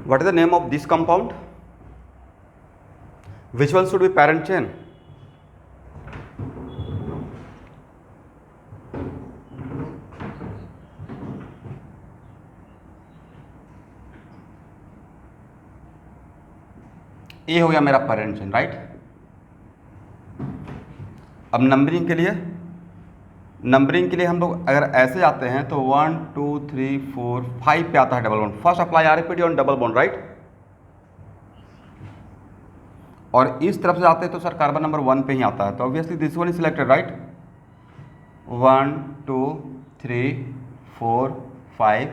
What is the name of this compound? Which one should be parent chain? ये हो गया मेरा parent chain, right. अब numbering के लिए हम लोग अगर ऐसे जाते हैं तो 1 2 3 4 5 पे आता है double bond. First apply RAPD on double bond, right. और इस तरफ से जाते हैं तो सर कार्बन नंबर 1 पे ही आता है, तो obviously this one is selected, right. 1 2 3 4 5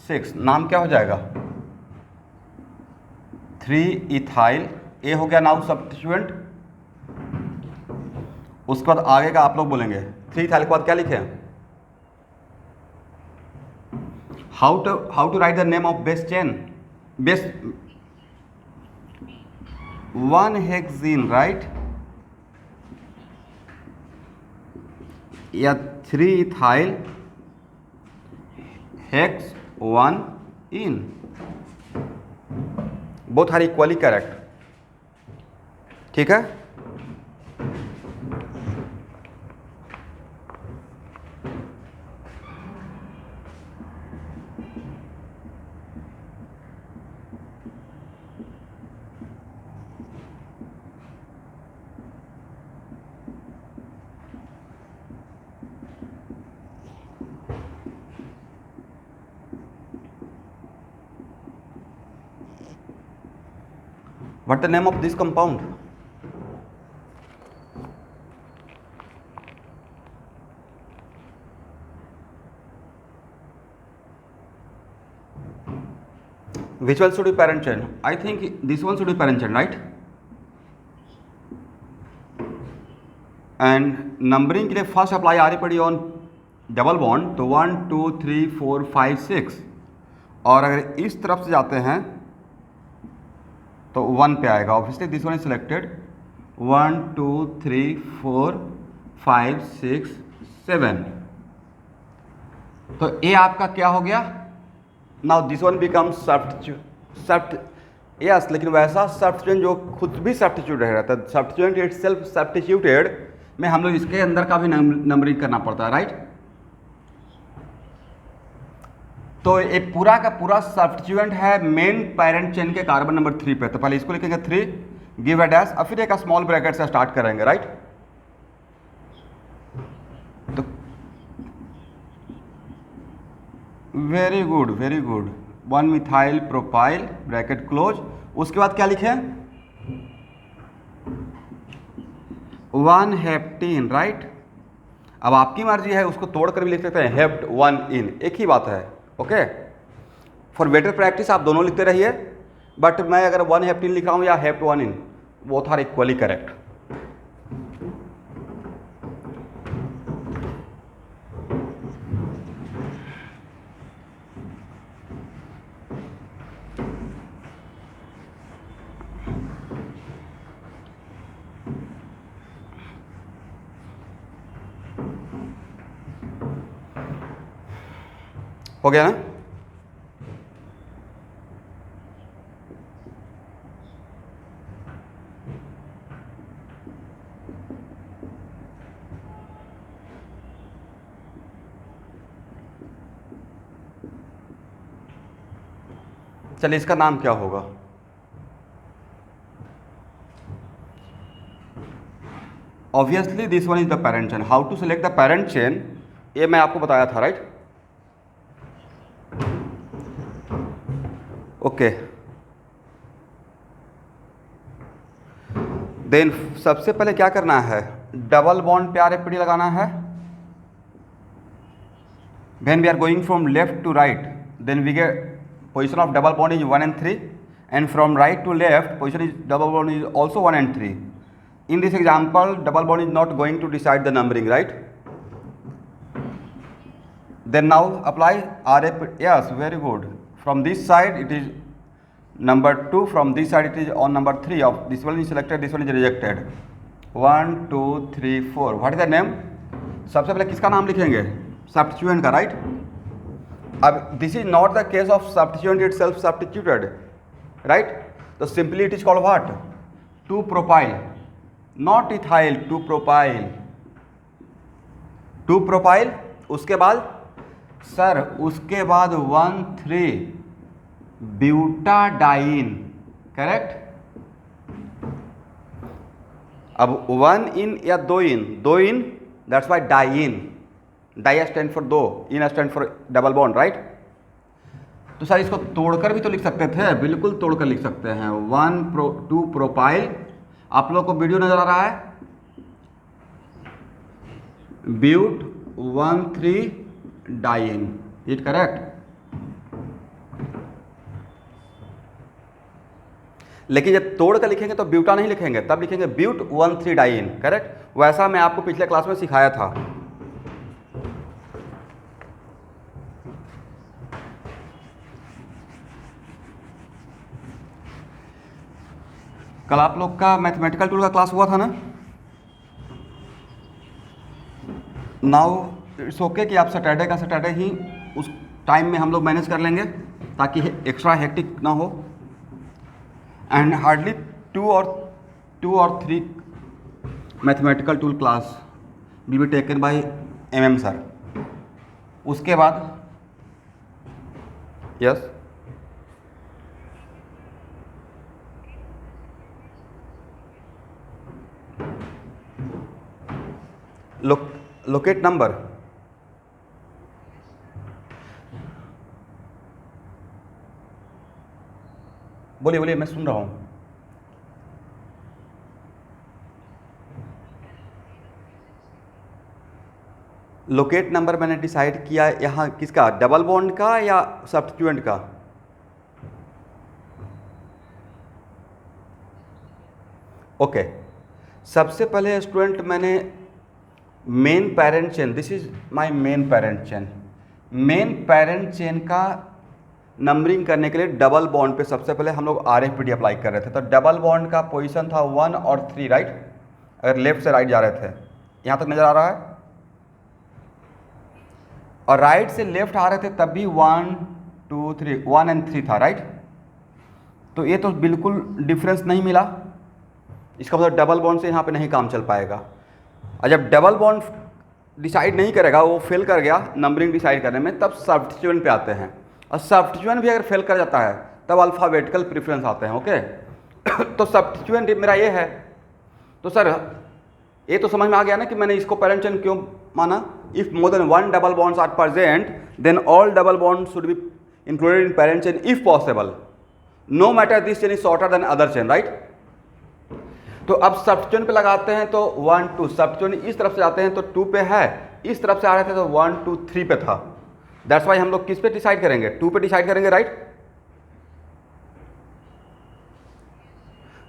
6, नाम क्या हो जाएगा? 3 इथाइल, ए हो गया नाउ सब्स्टिट्यूएंट। उसके बाद आगे का आप लोग बोलेंगे 3 इथाइल के बाद क्या लिखे? How to write the name of base chain? Base 1 hexene, right, या 3 ethyl hex 1 ene, both are equally correct, ठीक है। What the name of this compound? Which one should be parent chain? I think this one should be parent chain, right? And numbering के लिए first apply आ रही पड़ी on double bond, तो 1 2 3 4 5 6, और अगर इस तरफ से जाते हैं तो 1 पे आएगा। Obviously this one is selected. 1 2 3 4 5 6 7, तो ए आपका क्या हो गया? Now this one becomes subst, yes, लेकिन वैसा सब्स्टिट्यूएंट जो खुद भी सब्स्टिट्यूट रहता है, सब्स्टिट्यूएंट इटसेल्फ सब्स्टिट्यूटेड में हम लोग इसके अंदर का भी नंबरिंग करना पड़ता है, राइट। तो ये पूरा का पूरा सब्स्टिट्यूएंट है मेन पेरेंट चेन के कार्बन नंबर 3 पे, तो पहले इसको लिखेंगे 3, गिव अ डैश, और फिर एक स्मॉल ब्रैकेट से स्टार्ट करेंगे, राइट। तो very good, very good. 1 methyl propyl bracket close, उसके बाद क्या लिखें? 1 हेप्टीन, राइट। अब आपकी मर्जी है, उसको तोड़कर भी लिख सकते हैं हेप्ट 1 इन, एक ही बात है, ओके। फॉर बेटर प्रैक्टिस आप दोनों लिखते रहिए, बट मैं अगर 1 हेप्टीन लिख रहा हूँ या hept 1 ene, both are equally correct. हो गया ना? चलिए इसका नाम क्या होगा? Obviously this one is the parent chain. How to select the parent chain, ये मैं आपको बताया था, राइट। ओके, देन सबसे पहले क्या करना है? डबल बॉन्ड पे आरएपीडी लगाना है। When we are going from left to right, then we get position of double bond is 1 and 3, and from right to left position is double bond is also 1 and 3. In this example double bond is not going to decide the numbering, right? Then now apply RF, yes, very good. From this side it is number 2, from this side it is on number 3 of this one is selected, this one is rejected. 1 2 3 4, what is the name? सबसे पहले किसका नाम लिखेंगे? Substituent का, right. अब this is not the case of substituent itself substituted, right. तो simply it is called what, 2 propyl, not ethyl, 2 propyl, 2 propyl. उसके बाद सर, उसके बाद 1,3 ब्यूटाडाइन, करेक्ट। अब 1 इन या 2 ene, 2 ene, that's why diene, di stand for 2, ene stand for double bond, right. तो sir इसको तोड़कर भी तो लिख सकते थे, बिल्कुल तोड़कर लिख सकते हैं। 2 प्रोपाइल, आप लोग को वीडियो नजर आ रहा है, ब्यूट 1,3 डाइन, इट करेक्ट। लेकिन जब तोड़ कर लिखेंगे तो ब्यूटा नहीं लिखेंगे, तब लिखेंगे ब्यूट 1,3 डाइन, करेक्ट। वैसा मैं आपको पिछले क्लास में सिखाया था। कल आप लोग का मैथमेटिकल टूल का क्लास हुआ था ना। नाउ इट्स ओके कि आप सैटरडे का सैटरडे ही उस टाइम में हम लोग मैनेज कर लेंगे ताकि एक्स्ट्रा हेक्टिक ना हो। एंड हार्डली 2 और 3 mathematical tool class will be taken by MM sir. उसके बाद यस, लोकेट नंबर, बोलिए बोलिए, मैं सुन रहा हूं। लोकेट नंबर मैंने डिसाइड किया यहाँ किसका, डबल बॉन्ड का या सब्स्टिट्यूएंट का। ओके, सबसे पहले स्टूडेंट मैंने main parent chain, this is my main parent chain, main parent chain का नंबरिंग करने के लिए डबल बॉन्ड पे सबसे पहले हम लोग RFPD अप्लाई कर रहे थे। तो डबल बॉन्ड का पोजीशन था 1 और 3, राइट। अगर लेफ्ट से राइट जा रहे थे, यहाँ तक नजर आ रहा है, और राइट से लेफ्ट आ रहे थे तब भी 1, 2, 3, 1 और 3 था, राइट। तो ये तो बिल्कुल डिफरेंस नहीं मिला, इसका मतलब डबल बॉन्ड से यहाँ पे नहीं काम चल पाएगा। और जब डबल बॉन्ड डिसाइड नहीं करेगा, वो फेल कर गया नंबरिंग डिसाइड करने में, तब सब्स्टिट्यूएंट पे आते हैं। और सब्स्टिट्यूएंट भी अगर फेल कर जाता है तब अल्फ़ाबेटिकल प्रेफरेंस आते हैं, ओके। तो सब्स्टिट्यूएंट मेरा ये है। तो सर ये तो समझ में आ गया ना कि मैंने इसको पेरेंट चेन क्यों माना। If more than 1 double bonds are present then all double bond should be included in parent chain if possible, no matter this chain is shorter than other chain, right. तो अब substituent पे लगाते हैं तो 1, 2, substituent इस तरफ से जाते हैं तो 2 पे है, इस तरफ से आ रहे थे तो 1, 2, 3 पे था। दैट्स वाई हम लोग किस पे डिसाइड करेंगे, 2 पे डिसाइड करेंगे, right.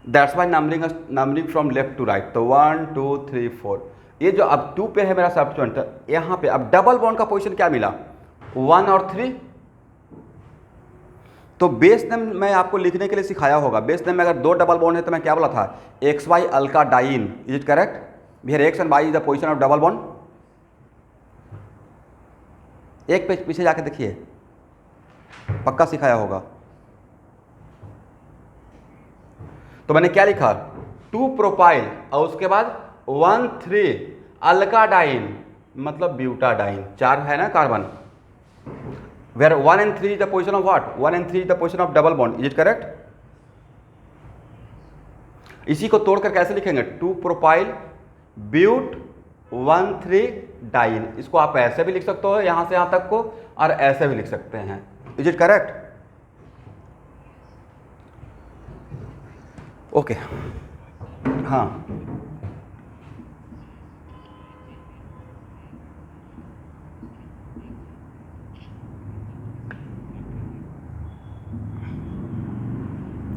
That's why numbering from left to right. तो 1, 2, 3, 4, ये जो अब 2 पे है मेरा सब्स्टिट्यूएंट, यहाँ पे अब डबल बॉन्ड का पोजीशन क्या मिला, 1 और 3। तो बेस नेम मैं आपको लिखने के लिए सिखाया होगा। बेस नेम में अगर 2 डबल बॉन्ड है तो मैं क्या बोला था, XY Alka diene, is it correct. Here X and Y is the position of double bond. एक पेज पीछे जाके देखिए, पक्का सिखाया होगा। तो मैंने क्या लिखा, 2 प्रोपाइल और उसके बाद 1, 3 अल्का डाइन, मतलब ब्यूटाडाइन, 4 है ना carbon. Where 1 and 3 is the position of what? 1 and 3 is the position of double bond. Is it correct? इसी को तोड़कर कैसे लिखेंगे, 2 प्रोपाइल ब्यूट 1, 3 डाइन। इसको आप ऐसे भी लिख सकते हो यहां से यहां तक को, और ऐसे भी लिख सकते हैं। Is it correct? ओके, हाँ।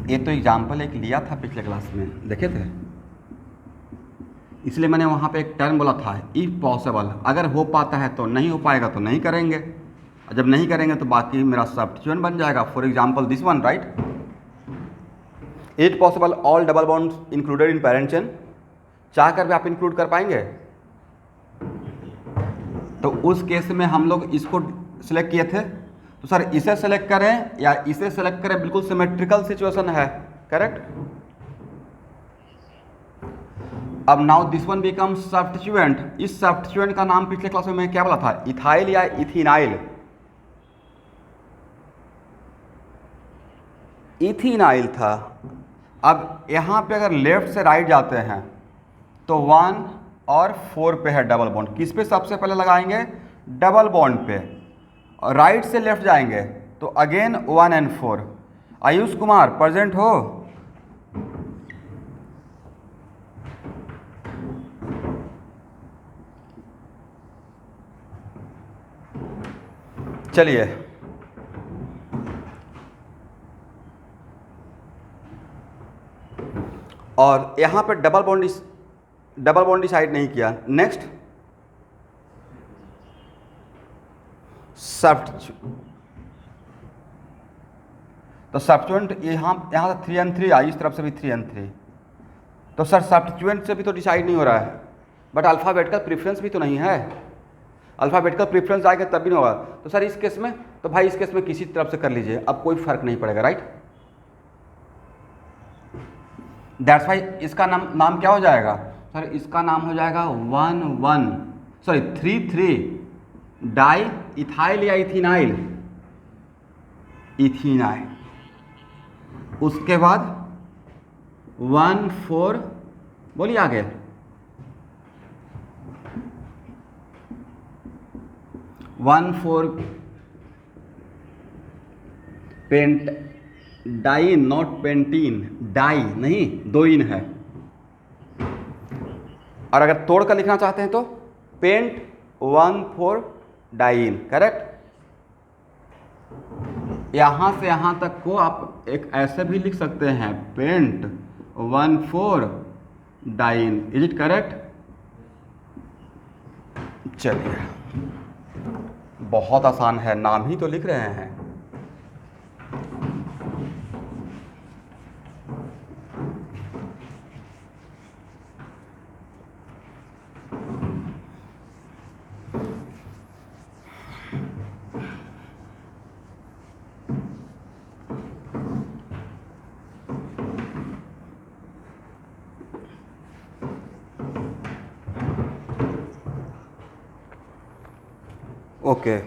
ये तो एग्जाम्पल एक लिया था पिछले क्लास में, देखे थे, इसलिए मैंने वहाँ पे एक टर्म बोला था, इफ पॉसिबल। अगर हो पाता है तो, नहीं हो पाएगा तो नहीं करेंगे, और जब नहीं करेंगे तो बाकी मेरा सब्स्टिट्यूएंट बन जाएगा। For example this one, right. It possible all double bonds included in parent chain, चाह कर भी आप इंक्लूड कर पाएंगे। तो उस केस में हम लोग इसको सिलेक्ट किए थे, तो सर इसे सेलेक्ट करें या इसे सेलेक्ट करें, बिल्कुल सिमेट्रिकल सिचुएशन है, करेक्ट। अब now this one become substituent. इस सब्स्टिट्यूएंट का नाम पिछले क्लास में मैं क्या बोला था, इथाइल या इथिनाइल? इथिनाइल था। अब यहाँ पे अगर लेफ्ट से राइट जाते हैं तो 1 और 4 पे है डबल बॉन्ड। किस पे सबसे पहले लगाएंगे? डबल बॉन्ड पे। और राइट से लेफ्ट जाएंगे तो again 1 and 4। Ayush Kumar present हो? चलिए, और यहाँ पे डबल बॉन्ड डिसाइड नहीं किया। नेक्स्ट तो सब्स्टिट्यूएंट यहाँ से 3 and 3 आई, इस तरफ से भी 3 and 3। तो सर सब्स्टिट्यूएंट से भी तो डिसाइड नहीं हो रहा है, बट अल्फ़ाबेटिकल प्रेफरेंस भी तो नहीं है। अल्फ़ाबेटिकल प्रेफरेंस आएगा तब भी नहीं होगा। तो सर इस केस में, तो भाई इस केस में किसी तरफ से कर लीजिए, अब कोई फर्क नहीं पड़ेगा, राइट। दैट्स वाई इसका नाम क्या हो जाएगा सर? इसका नाम हो जाएगा 3,3 डाई इथाइल या इथिनाइल? इथिनाइल। उसके बाद 1,4, बोलिए आगे, 1,4 pent diene, not pentene, di नहीं, 2 इन है। और अगर तोड़ कर लिखना चाहते हैं तो पेंट 1,4 डाइन, करेक्ट। यहां से यहां तक को आप एक ऐसे भी लिख सकते हैं, pent 1,4 diene. Is it correct? चलिए, बहुत आसान है, नाम ही तो लिख रहे हैं। ओके, ये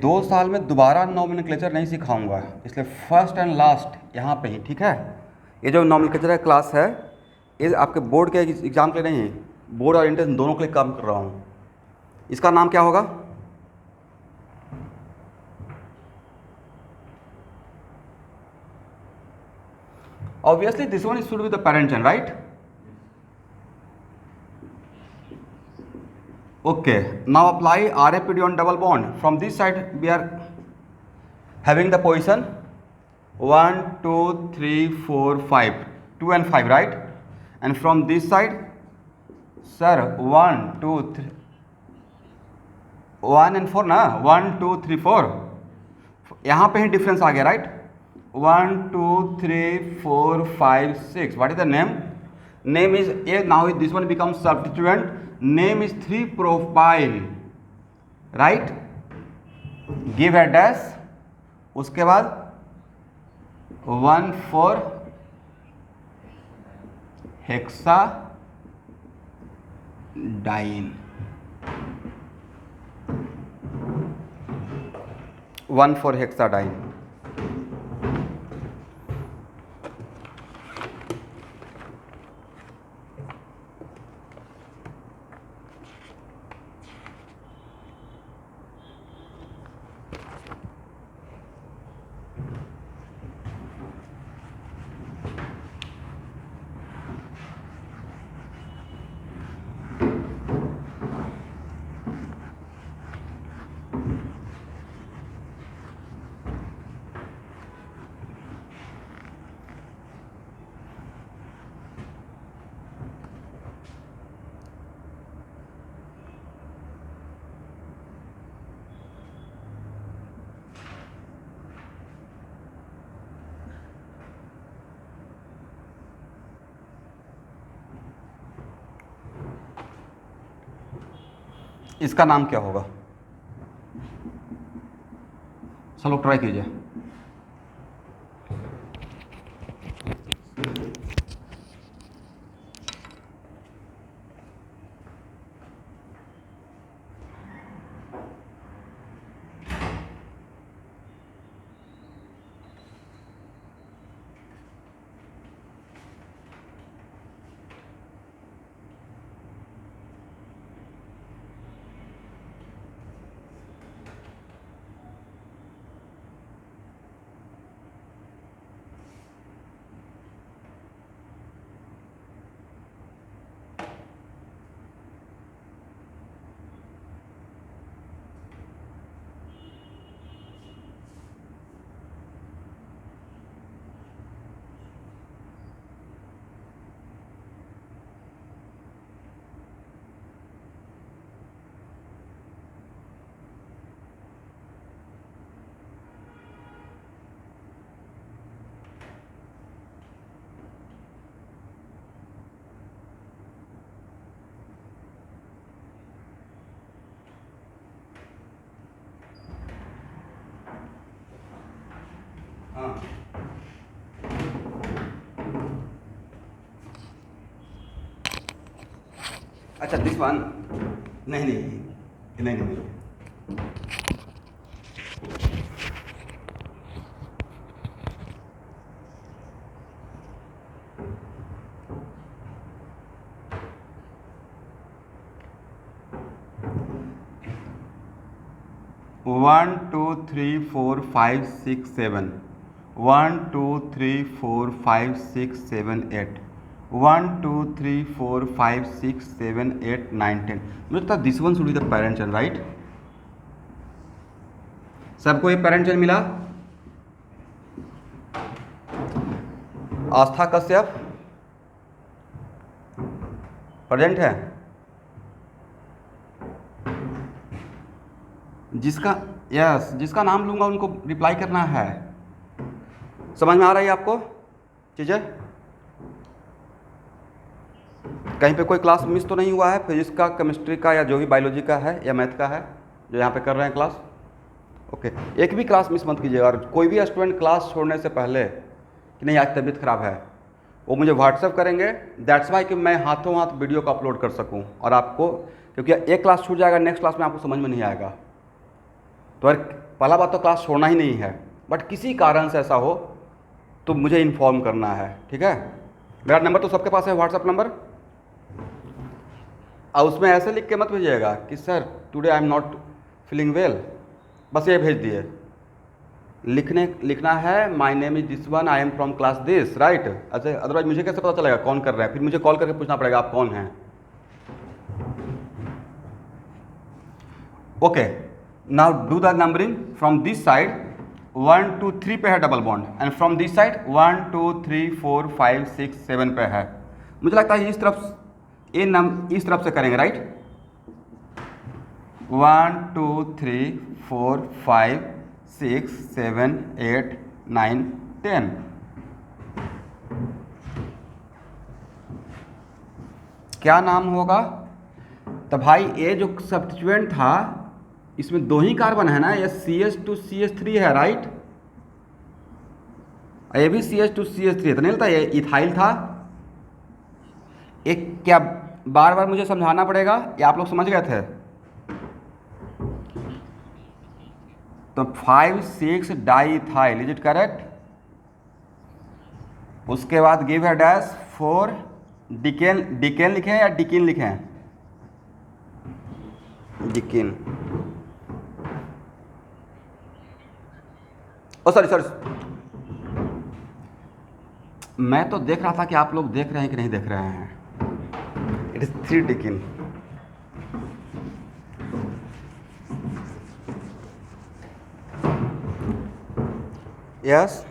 2 साल में दोबारा नॉमेनक्लेचर नहीं सिखाऊंगा, इसलिए फर्स्ट एंड लास्ट यहाँ पे ही, ठीक है। ये जो नॉमेनक्लेचर क्लास है, ये आपके बोर्ड के एग्जाम के लिए नहीं, बोर्ड और एंट्रेंस दोनों के लिए काम कर रहा हूँ। इसका नाम क्या होगा? Obviously this one should be the parent chain, right? Okay, now apply RAPD on double bond. From this side we are having the position 1, 2, 3, 4, 5, 2 and 5, right? And from this side, sir, 1, 2, 3, 1 and 4 ना, 1, 2, 3, 4, यहाँ पे ही difference आ गया, right. 1, 2, 3, 4, 5, 6. What is the name? Name is A. Now this one becomes substituent. Name is 3-propyl, right? Give a dash. उसके बाद 1,4 हेक्साडाइन, 1,4 हेक्साडाइन। इसका नाम क्या होगा? सब लोग ट्राई कीजिए। हाँ, अच्छा दिस वन, नहीं नहीं नहीं नहीं नहीं, 1 2 3 4 5 6 7, 1 2 3 4 5 6 7 8, 1 2 3 4 5 6 7 8 9 10। मुझे लगता है this one should be the parent chain, right? सबको ये पेरेंट चेन मिला? आस्था कश्यप प्रेजेंट है? जिसका यस जिसका नाम लूंगा उनको रिप्लाई करना है। समझ में आ रही है आपको चीज़ें? कहीं पे कोई क्लास मिस तो नहीं हुआ है? फिजिक्स का, केमिस्ट्री का, या जो भी बायोलॉजी का है या मैथ का है जो यहाँ पे कर रहे हैं क्लास? ओके, एक भी क्लास मिस मत कीजिएगा। और कोई भी स्टूडेंट क्लास छोड़ने से पहले कि नहीं आज तबीयत ख़राब है, वो मुझे व्हाट्सएप करेंगे। दैट्स वाई कि मैं हाथों हाथ वीडियो को अपलोड कर सकूँ और आपको, क्योंकि एक क्लास छूट जाएगा नेक्स्ट क्लास में आपको समझ में नहीं आएगा। तो पहला बात तो क्लास छोड़ना ही नहीं है, बट किसी कारण से ऐसा हो तो मुझे इन्फॉर्म करना है, ठीक है? मेरा नंबर तो सबके पास है, व्हाट्सएप नंबर। और उसमें ऐसे लिख के मत भेजिएगा कि sir today I am not feeling well, बस ये भेज दिए। लिखना है my name is this one, I am from class this, right? अच्छा, अदरवाइज मुझे कैसे पता चलेगा कौन कर रहा है? फिर मुझे कॉल करके पूछना पड़ेगा आप कौन हैं। Okay, now do the numbering from this side. 1 2 3 पे है double bond, and from this side 1 2 3 4 5 6 7 पे है। मुझे लगता है इस तरफ इस तरफ से करेंगे, राइट? 1 2 3 4 5 6 7 8 9 10। क्या नाम होगा? तो भाई ये जो सब्स्टिट्यूएंट था इसमें दो ही कार्बन है ना, ये CH2CH3 है, राइट? ये भी CH2CH3 है, तो नहीं लगता ये इथाइल था? एक क्या बार बार मुझे समझाना पड़ेगा या आप लोग समझ गए थे? तो 5 6 डाइथाइल, इज इट करेक्ट? उसके बाद गिव है डैश 4 डिकेन। डिकेन लिखे हैं या डिकिन लिखे हैं? डिकिन। ओ सॉरी सॉरी, मैं तो देख रहा था कि आप लोग देख रहे हैं कि नहीं देख रहे हैं। It is 3 Dickens. यस,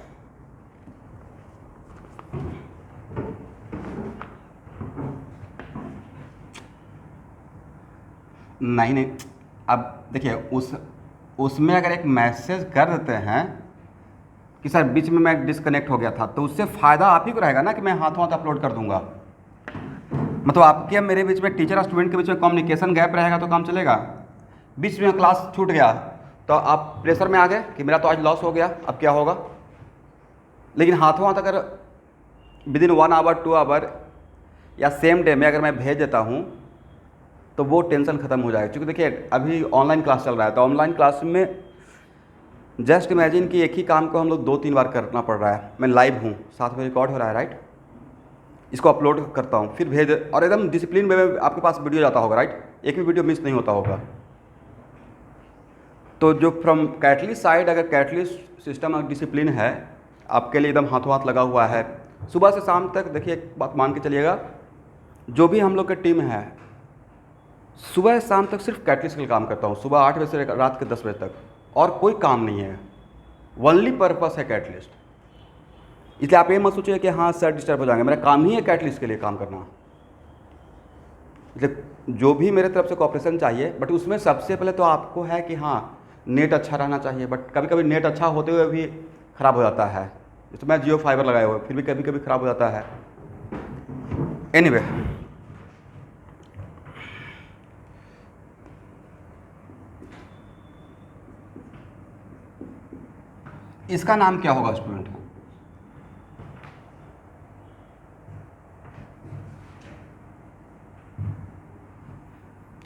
नहीं, अब देखिए उसमें अगर एक मैसेज कर देते हैं कि सर बीच में मैं डिस्कनेक्ट हो गया था, तो उससे फ़ायदा आप ही को रहेगा ना कि मैं हाथों हाथ अपलोड कर दूंगा। मतलब आपके मेरे बीच में, टीचर और स्टूडेंट के बीच में कम्युनिकेशन गैप रहेगा तो काम चलेगा? बीच में क्लास छूट गया तो आप प्रेशर में आ गए कि मेरा तो आज लॉस हो गया, अब क्या होगा। लेकिन हाथों हाथ अगर विदिन 1 आवर 2 आवर या सेम डे में अगर मैं भेज देता हूँ तो वो टेंशन ख़त्म हो जाएगा। क्योंकि देखिए अभी ऑनलाइन क्लास चल रहा है, तो ऑनलाइन क्लास में जस्ट इमेजिन कि एक ही काम को हम लोग 2-3 बार करना पड़ रहा है। मैं लाइव हूँ, साथ में रिकॉर्ड हो रहा है, राइट, इसको अपलोड करता हूँ, फिर भेज, और एकदम डिसिप्लिन में आपके पास वीडियो जाता होगा, राइट, एक भी वीडियो मिस नहीं होता होगा। तो जो फ्रॉम कैटलिस्ट साइड, अगर कैटलिस्ट सिस्टम अगर डिसिप्लिन है आपके लिए, एकदम हाथों हाथ लगा हुआ है, सुबह से शाम तक। देखिए एक बात मान के चलिएगा, जो भी हम लोग की टीम है सुबह से शाम तक सिर्फ कैटलिस्ट के लिए काम करता हूँ, सुबह 8 बजे से रात के 10 बजे तक, और कोई काम नहीं है, ओनली पर्पस है कैटलिस्ट। इसलिए आप ये मत सोचिए कि हाँ सर डिस्टर्ब हो जाएंगे, मेरा काम ही है कैटलिस्ट के लिए काम करना। इसलिए जो भी मेरे तरफ से कॉपरेशन चाहिए, बट उसमें सबसे पहले तो आपको है कि हाँ नेट अच्छा रहना चाहिए। बट कभी कभी नेट अच्छा होते हुए भी ख़राब हो जाता है। तो मैं जियो फाइबर लगाए हुए, फिर भी कभी कभी ख़राब हो जाता है। एनीवे, इसका नाम क्या होगा स्टूडेंट?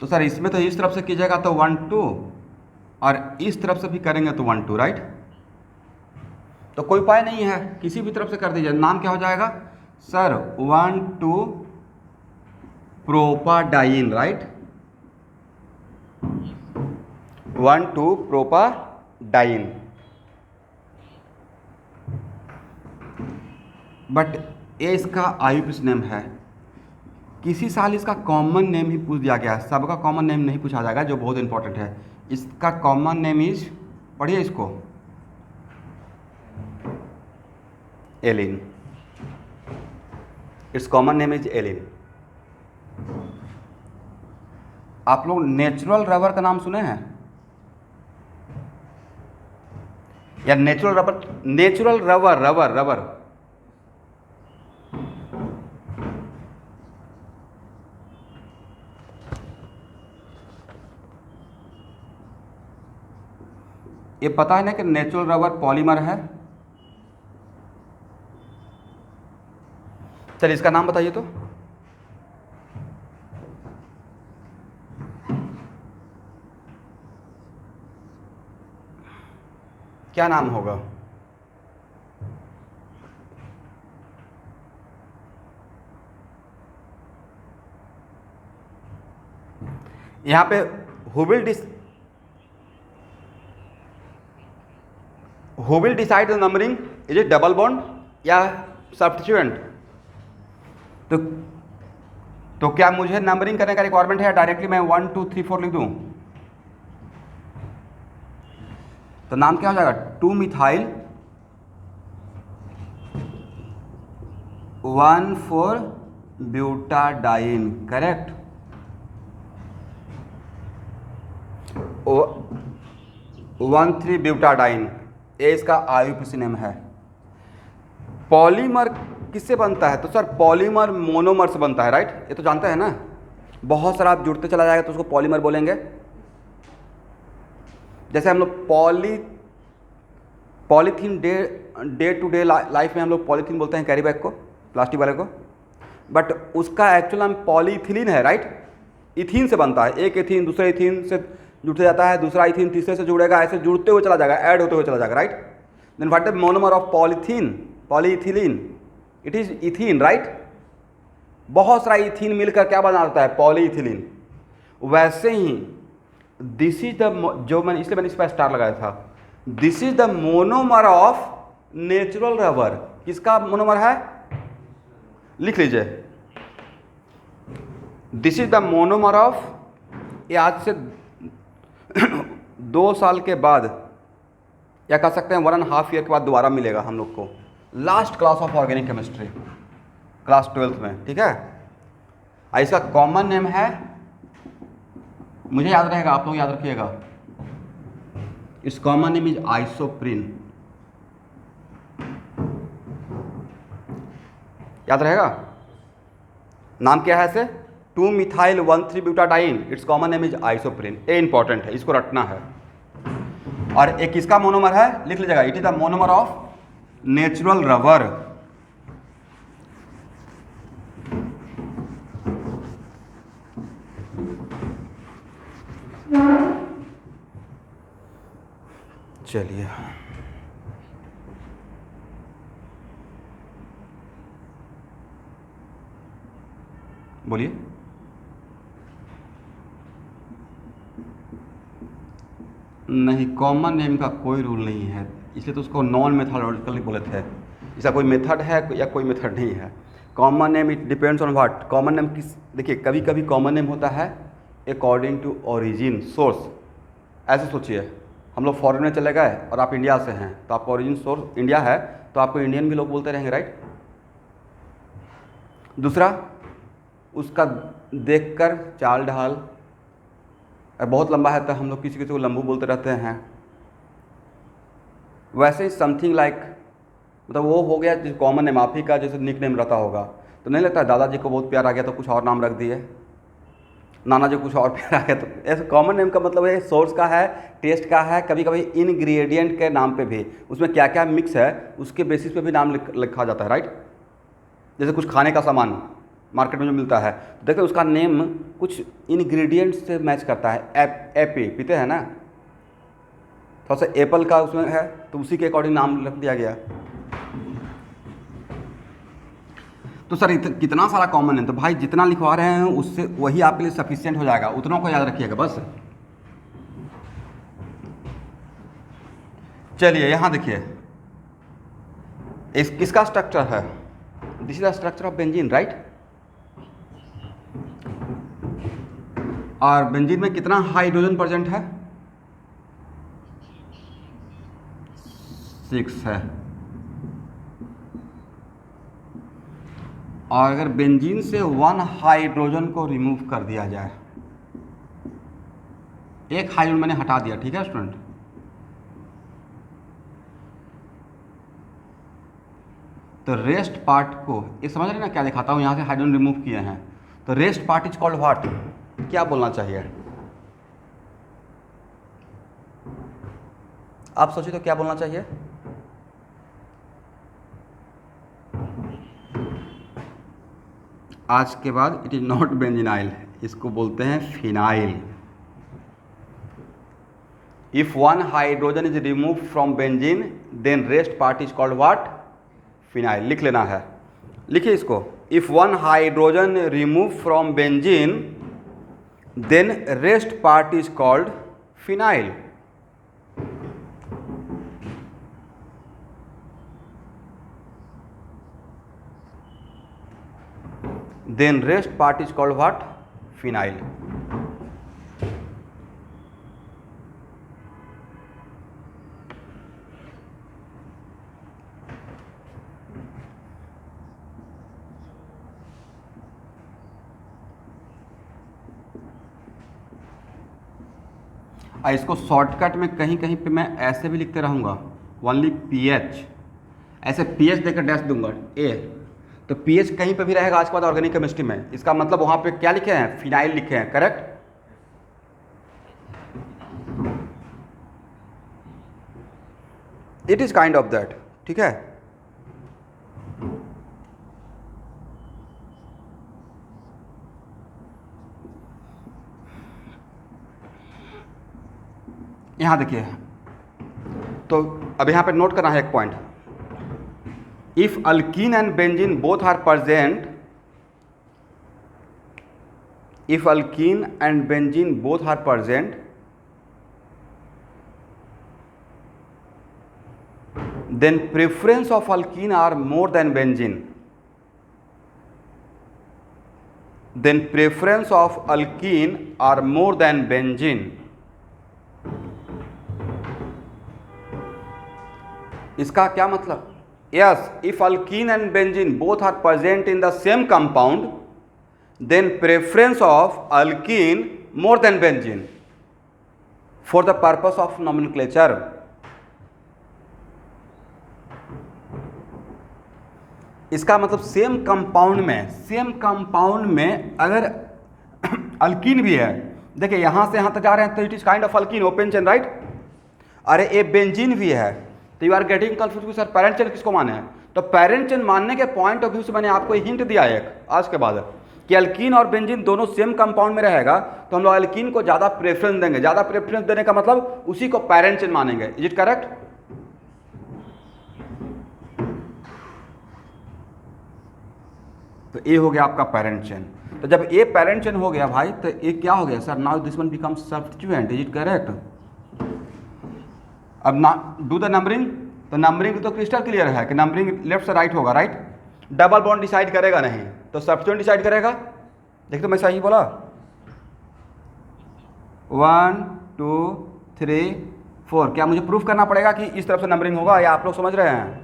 तो सर इसमें तो इस तरफ से कीजिएगा तो 1 2, और इस तरफ से भी करेंगे तो 1 2, राइट। तो कोई उपाय नहीं है, किसी भी तरफ से कर दीजिए। नाम क्या हो जाएगा सर? 1 2 प्रोपाडाइन, राइट, 1 2 प्रोपाडाइन। बट ये इसका आईयूपीएसी नेम है। किसी साल इसका कॉमन नेम ही पूछ दिया गया है, सबका कॉमन नेम नहीं पूछा जाएगा, जो बहुत इंपॉर्टेंट है। इसका कॉमन नेम इज, पढ़िए इसको, allene. It's common name is allene. आप लोग नेचुरल रबर का नाम सुने हैं या natural rubber? Natural rubber, rubber rubber ये पता है ना कि नेचुरल रबर पॉलीमर है। चलिए इसका नाम बताइए तो। क्या नाम होगा? यहां पे who will decide the numbering? Is it double bond या सब्स्टिट्यूएंट? तो क्या मुझे नंबरिंग करने का रिक्वायरमेंट है, डायरेक्टली मैं 1 2 3 4 लिख दूं? तो नाम क्या हो जाएगा? 2 मिथाइल 1 4 ब्यूटाडाइन, करेक्ट। 1 3 ब्यूटाडाइन, ये इसका आईयूपीएसी नेम है। पॉलीमर किससे बनता है? तो सर पॉलीमर मोनोमर से बनता है, राइट, ये तो जानते हैं ना। बहुत सारा आप जुड़ते चला जाएगा तो उसको पॉलीमर बोलेंगे। जैसे हम लोग polythene day to day life में हम लोग पॉलीथीन बोलते हैं, कैरी बैग को, प्लास्टिक वाले को, बट उसका एक्चुअल नाम पॉलीइथिलीन है, राइट। इथीन से बनता है, एक इथीन दूसरे इथीन से जुड़ते जाता है, दूसरा इथीन तीसरे से जुड़ेगा, ऐसे जुड़ते हुए चला जाएगा, ऐड होते हुए चला जाएगा, right. Then what the monomer of polythene? Polyethylene, it is ethene, right. बहुत सारा इथीन मिलकर क्या बनाता है? पॉलीइथिलीन। वैसे ही दिस इज द, जो मैंने इसलिए मैंने इस पर स्टार लगाया था, this is the monomer of natural rubber. किसका मोनोमर है? लिख लीजिए, this is the monomer of, ये आज से 2 साल के बाद, या कह सकते हैं 1.5 ईयर के बाद दोबारा मिलेगा हम लोग को, last class of organic chemistry, class 12th में, ठीक है। इसका कॉमन नेम है, मुझे याद रहेगा, आप लोग याद रखिएगा, इस कॉमन नेम इज आइसोप्रिन। याद रहेगा नाम क्या है इसे? 2 methyl 1,3 butadiene, it's common name is isoprene. ये इंपॉर्टेंट है, इसको रटना है। और एक किसका मोनोमर है, लिख लीजिएगा, it is the monomer of natural rubber. चलिए बोलिए। नहीं, कॉमन नेम का कोई रूल नहीं है, इसलिए तो उसको नॉन मेथोडोलॉजिकल बोले थे। इसका कोई मेथड है या कोई मेथड नहीं है। Common name it depends on what. Common name किस, देखिए कभी कभी कॉमन नेम होता है अकॉर्डिंग टू ओरिजिन सोर्स। ऐसे सोचिए, हम लोग फॉरेन में चले गए और आप इंडिया से हैं, तो आपका ओरिजिन सोर्स इंडिया है, तो आपको इंडियन भी लोग बोलते रहेंगे, राइट। दूसरा, उसका देखकर चाल ढाल, बहुत लंबा है तो हम लोग किसी किसी को लंबू बोलते रहते हैं। वैसे ही समथिंग लाइक, मतलब वो हो गया जैसे कॉमन नेम, आप ही का जैसे निक नेम रहता होगा, तो नहीं लगता दादाजी को बहुत प्यार आ गया तो कुछ और नाम रख दिए, नाना जी कुछ और प्यार आ गया। तो ऐसे कॉमन नेम का मतलब है सोर्स का है, टेस्ट का है, कभी कभी इनग्रेडिएंट के नाम पे भी, उसमें क्या क्या मिक्स है उसके बेसिस पे भी नाम लिखा जाता है, राइट। जैसे कुछ खाने का सामान मार्केट में जो मिलता है, तो देखते उसका नेम कुछ इंग्रेडिएंट से मैच करता है। एपी पीते हैं ना, थोड़ा सा एप्पल का उसमें है, तो उसी के अकॉर्डिंग नाम रख दिया गया। तो सर कितना सारा कॉमन है, तो भाई जितना लिखवा रहे हैं उससे वही आपके लिए सफिशिएंट हो जाएगा, उतना को याद रखिएगा बस। चलिए यहाँ देखिए, इस किसका स्ट्रक्चर है, this is the structure of benzene, right. और बेंजीन में कितना हाइड्रोजन प्रेजेंट है, 6 है। और अगर बेंजीन से 1 हाइड्रोजन को रिमूव कर दिया जाए, एक हाइड्रोजन मैंने हटा दिया, ठीक है स्टूडेंट, तो रेस्ट पार्ट को, ये समझ रहे ना क्या दिखाता हूँ, यहाँ से हाइड्रोजन रिमूव किए हैं, तो rest part is called what, क्या बोलना चाहिए आप सोचिए, तो क्या बोलना चाहिए। आज के बाद इट इज नॉट बेंजीनाइल, इसको बोलते हैं phenyl. If 1 hydrogen is remove from benzene then rest part is called what, phenyl. लिख लेना है, लिखिए इसको, if 1 hydrogen remove from benzene then rest part is called phenyl. then rest part is called what, phenyl। इसको shortcut में कहीं कहीं पे मैं ऐसे भी लिखते रहूँगा, ओनली पीएच, ऐसे पीएच देकर डैश दूंगा ए, तो पीएच कहीं पे भी रहेगा आज के बाद ऑर्गेनिक केमिस्ट्री में, इसका मतलब वहाँ पे क्या लिखे हैं, फिनाइल लिखे हैं, correct. It is kind of that, ठीक है। यहाँ देखिए, तो अब यहाँ पे नोट करना है एक point, if alkene and benzene both are present, if alkene and benzene both are present, then preference of alkene are more than benzene, then preference of alkene are more than benzene। इसका क्या मतलब, yes, if alkene and benzene both are present in the same compound then preference of alkene more than benzene for the purpose of nomenclature। इसका मतलब same compound में अगर alkyne भी है। देखिए यहाँ से यहाँ तक जा रहे हैं तो it is kind of alkene, open chain, right. अरे ए बेंजीन भी है, तो you are getting confuse sir parent chain किसको माने हैं। तो पैरेंट चेन मानने के पॉइंट ऑफ व्यू से मैंने आपको हिंट दिया एक आज के बाद कि अल्कीन और बेंजीन दोनों सेम कंपाउंड में रहेगा, तो हम लोग अल्कीन को ज़्यादा प्रेफरेंस देंगे। ज़्यादा प्रेफरेंस देने का मतलब उसी को पैरेंट चेन मानेंगे। Is it correct? तो ए हो गया आपका पैरेंट चेन। तो जब ए पैरेंट चेन हो गया भाई, तो ए क्या हो गया sir? Now this one becomes substituent. Is it correct? अब ना डू द नंबरिंग, तो नंबरिंग तो क्रिस्टल क्लियर है कि नंबरिंग लेफ्ट से राइट होगा, राइट। डबल बॉन्ड डिसाइड करेगा नहीं, तो सब्स्टिट्यूएंट डिसाइड करेगा। देखिए तो मैं सही बोला, 1 2 3 4। क्या मुझे प्रूफ करना पड़ेगा कि इस तरफ से नंबरिंग होगा, या आप लोग समझ रहे हैं?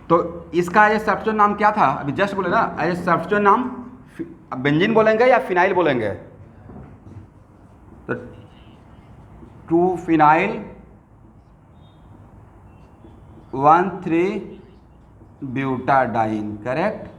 तो इसका एज सब्स्टिट्यूएंट नाम क्या था? अभी जस्ट बोले ना, एज सब्स्टिट्यूएंट नाम बेंजीन बोलेंगे या फिनाइल बोलेंगे? तो 2 फिनाइल 1 3 ब्यूटाडाइन, करेक्ट।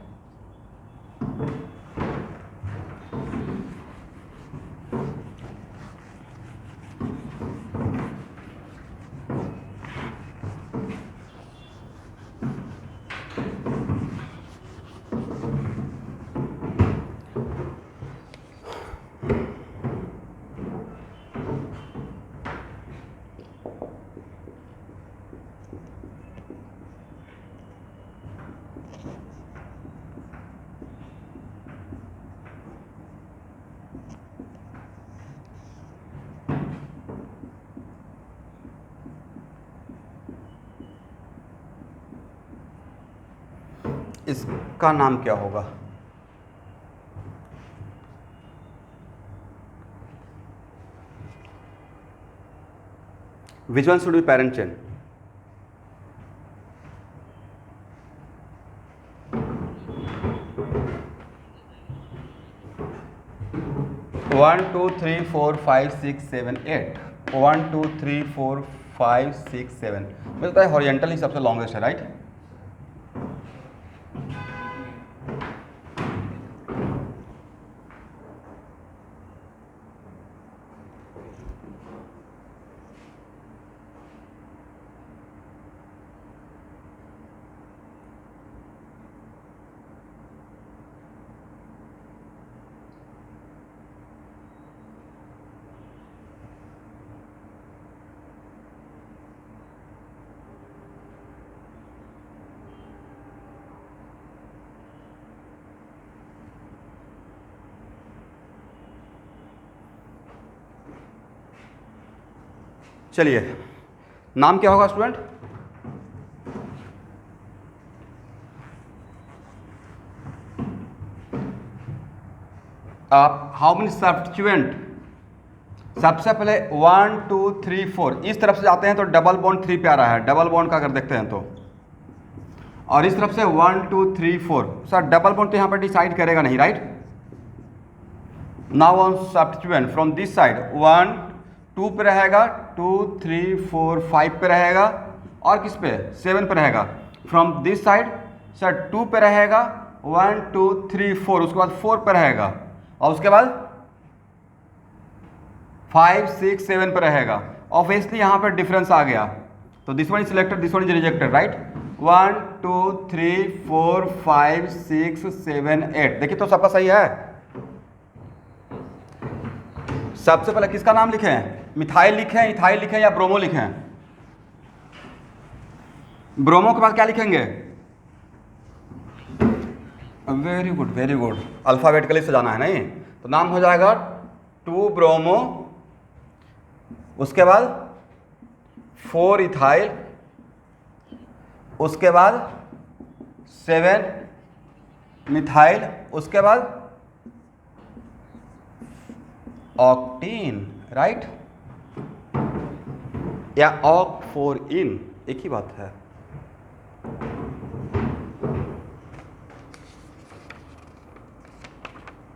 इसका नाम क्या होगा? Which one should be parent chain? One, two, three, four, five, six, seven, 8. 1 2 3 4 5 6 7। मुझे लगता है हॉरिजेंटली सबसे लॉन्गेस्ट है, राइट। चलिए, नाम क्या होगा स्टूडेंट? आप हाउ मेनी सब्स्टिट्यूएंट? सबसे पहले 1 2 3 4 इस तरफ से जाते हैं तो डबल बॉन्ड 3 पे आ रहा है। डबल बॉन्ड का अगर देखते हैं तो, और इस तरफ से 1 2 3 4। सर डबल बॉन्ड तो यहाँ पर डिसाइड करेगा नहीं, right. Now on substituent from this side 1 2 पे रहेगा, 2 3 4 5 पे रहेगा, और किस पे? 7 पे रहेगा। फ्रॉम दिस साइड सर 2 पे रहेगा, 1 2 3 4, उसके बाद 4 पे रहेगा, और उसके बाद 5 6 7 पे रहेगा। ऑब्वियसली यहाँ पर डिफरेंस आ गया, तो this one is selected, this one is rejected, right. 1 2 3 4 5 6 7 8। देखिए तो सबका सही है। सबसे पहले किसका नाम लिखें? मिथाइल लिखें, इथाइल लिखें, या ब्रोमो लिखें? ब्रोमो के बाद क्या लिखेंगे? Very good, very good. Alphabetically से जाना है नहीं, तो नाम हो जाएगा 2 ब्रोमो, उसके बाद 4 इथाइल, उसके बाद 7 मिथाइल, उसके बाद ऑक्टीन, राइट, या ऑक 4 इन, एक ही बात है।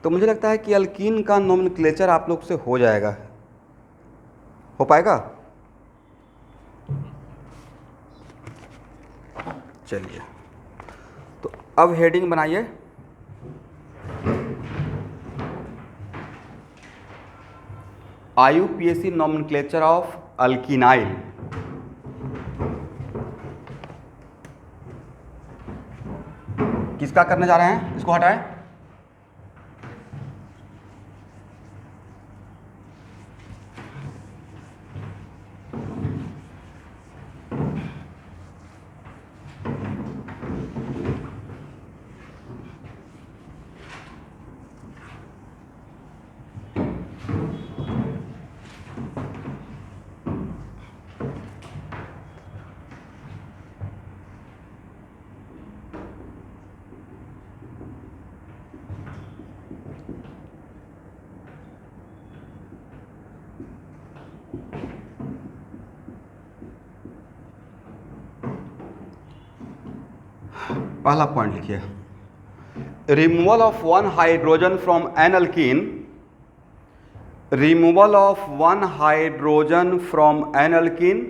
तो मुझे लगता है कि अल्कीन का नोमेनक्लेचर आप लोग से हो जाएगा, हो पाएगा? चलिए, तो अब हेडिंग बनाइए। IUPAC nomenclature of alkynyl. किसका करने जा रहे हैं, इसको हटाएं। पहला पॉइंट लिखिए, removal of one hydrogen from an alkene, removal of one hydrogen from an alkene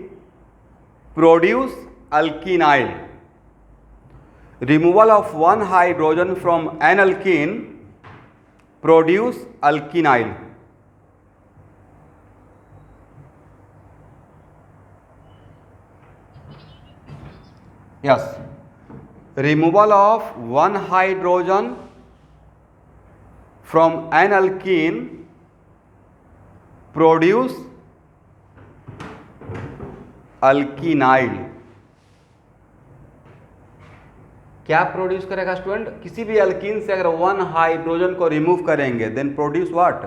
produce alkenyl, removal of one hydrogen from an alkene produce alkenyl. Yes, removal of one hydrogen from an alkene produce alkynyl। क्या produce करेगा student, किसी भी alkene से अगर one hydrogen को remove करेंगे then produce what,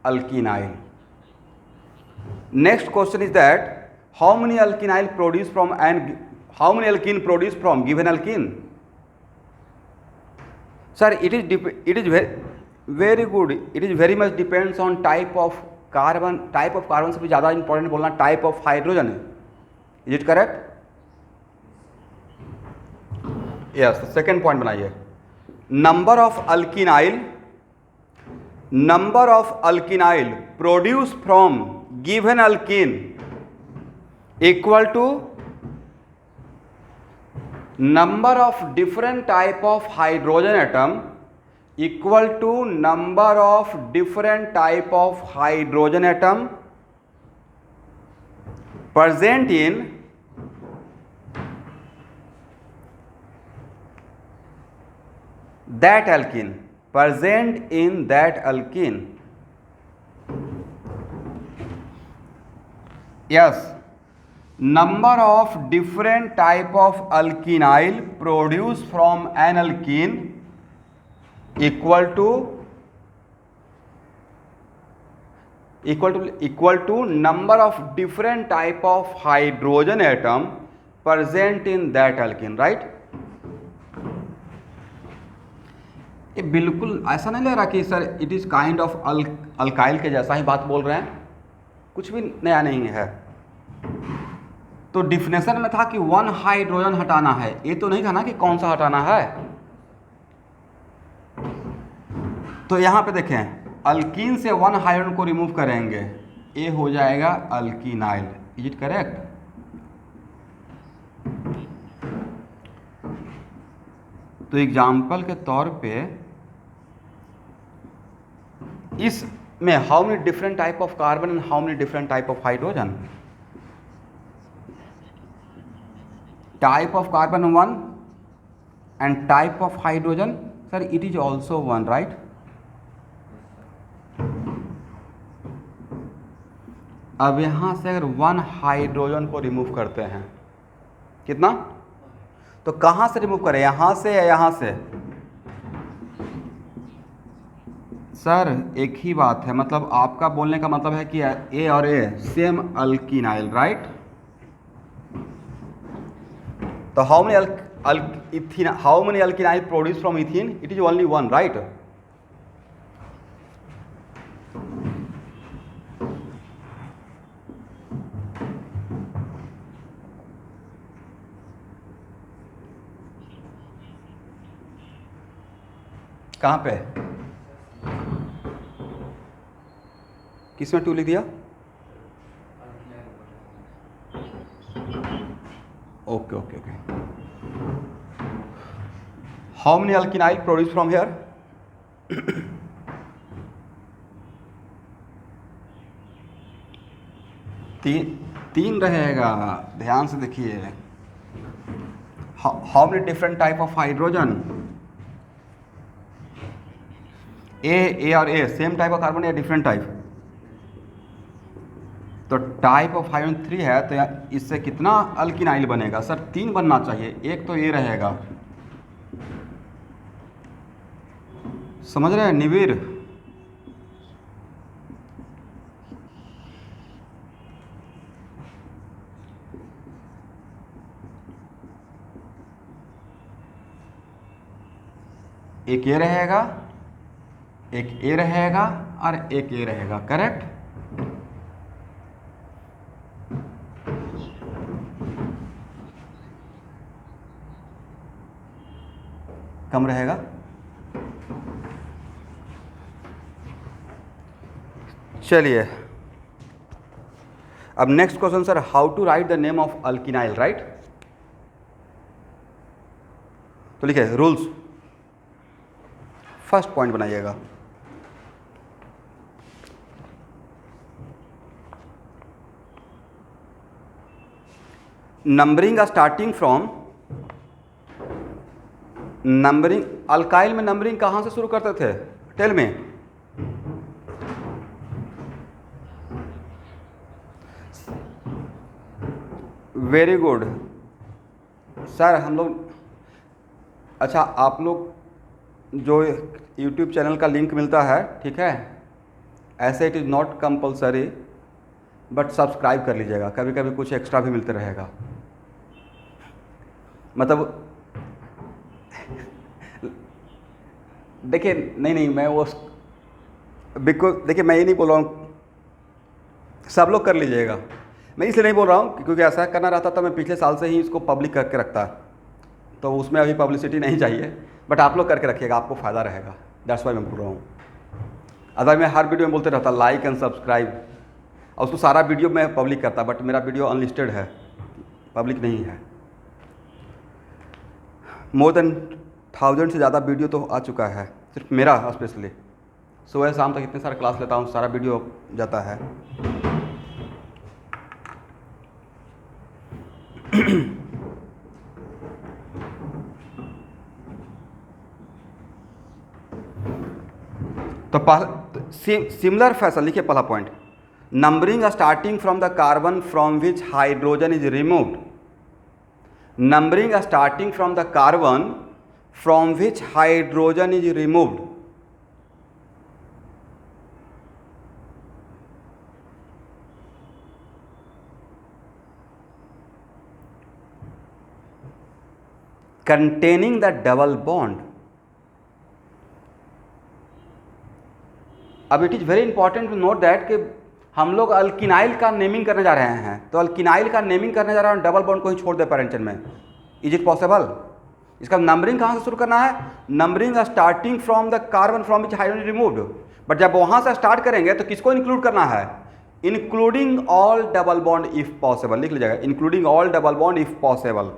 alkenyl. Next question is that how many alkenyl produce from an, how many alkene produced from given alkene? Sir, it is very good, it is very much depends on type of carbon, type of carbon से भी ज़्यादा important बोलना type of hydrogen है, is it correct? Yes, second point बनाइए, number of alkynyl produced from given alkene equal to number of different type of hydrogen atom equal to number of different type of hydrogen atom present in that alkene, present in that alkene। yes, number of different type of alkynyl produced from an alkene equal to number of different type of hydrogen atom present in that alkene, right? ये बिल्कुल ऐसा नहीं लग रहा कि sir it is kind of alkyl के जैसा ही बात बोल रहे हैं, कुछ भी नया नहीं है। तो डिफिनेशन में था कि वन हाइड्रोजन हटाना है, ये तो नहीं था ना कि कौन सा हटाना है। तो यहाँ पे देखें, अल्कीन से वन हाइड्रोजन को रिमूव करेंगे, ये हो जाएगा अल्कीनाइल, इज इट करेक्ट? तो एग्जाम्पल के तौर पे इसमें how many different type of carbon and how many different type of hydrogen? Type of carbon 1 and type of hydrogen, sir, it is also 1, right? अब यहाँ से अगर वन हाइड्रोजन को रिमूव करते हैं, कितना? तो कहाँ से रिमूव करें, यहाँ से या यहाँ से? सर एक ही बात है, मतलब आपका बोलने का मतलब है कि ए और ए सेम अल्कीनाइल, राइट? तो how many alkynyl produced from ethene? It is only one, right? कहाँ पे? किसमें 2 लिख दिया? Okay okay okay. How many alkynyl produced from here? तीन रहेगा, ध्यान से देखिए। How many different type of hydrogen? A और A same type of carbon या डिफरेंट टाइप? तो टाइप ऑफ हाइड्रोजन 3 है, तो इससे कितना अल्किनाइल बनेगा? सर 3 बनना चाहिए, एक तो ए रहेगा। समझ रहे हैं निवीर? एक ए रहेगा, एक ए रहेगा और एक ए रहेगा, करेक्ट? कम रहेगा। चलिए अब next question sir, how to write the name of alkenyl, right? तो लिखिए रूल्स, फर्स्ट पॉइंट बनाइएगा। Numbering starting from, numbering alkyl में नंबरिंग कहाँ से शुरू करते थे? टेल में वेरी गुड सर। हम लोग, अच्छा आप लोग जो यूट्यूब चैनल का लिंक मिलता है, ठीक है, ऐसे it is not compulsory but subscribe कर लीजिएगा, कभी कभी कुछ एक्स्ट्रा भी मिलते रहेगा। मतलब देखिए नहीं मैं वो बिल्कुल, देखिए मैं ये नहीं बोल रहा हूँ सब लोग कर लीजिएगा, मैं इसलिए नहीं बोल रहा हूँ क्योंकि ऐसा करना रहता तो मैं पिछले साल से ही इसको पब्लिक करके रखता, तो उसमें अभी पब्लिसिटी नहीं चाहिए, बट आप लोग करके रखिएगा, आपको फ़ायदा रहेगा, दैट्स वाई मैं बोल रहा हूँ। अदर मैं हर वीडियो में बोलते रहता लाइक एंड सब्सक्राइब, और उसको सारा वीडियो मैं पब्लिक करता, बट मेरा वीडियो अनलिस्टेड है, पब्लिक नहीं है। मोर देन 1000 से ज़्यादा वीडियो तो आ चुका है, सिर्फ मेरा स्पेशली। सुबह शाम तक इतने सारे क्लास लेता हूँ, सारा वीडियो जाता है। तो सिमिलर फैशन लिखिए, पहला point, numbering starting from the carbon from which hydrogen is removed. Numbering starting from the carbon from which hydrogen is removed. containing the double bond। अब it is very important to note that कि हम लोग alkynyl का naming करने जा रहे हैं, तो अल्किनाइल का नेमिंग करने जा रहे हैं, डबल बॉन्ड को ही छोड़ दे पैरेंटन में, इज इट पॉसिबल? इसका नंबरिंग कहाँ से शुरू करना है? Numbering starting from the carbon from which hydrogen removed. But जब वहाँ से स्टार्ट करेंगे तो किसको इंक्लूड करना है? Including all double bond if possible, लिख लीजिएगा, including all double bond if possible.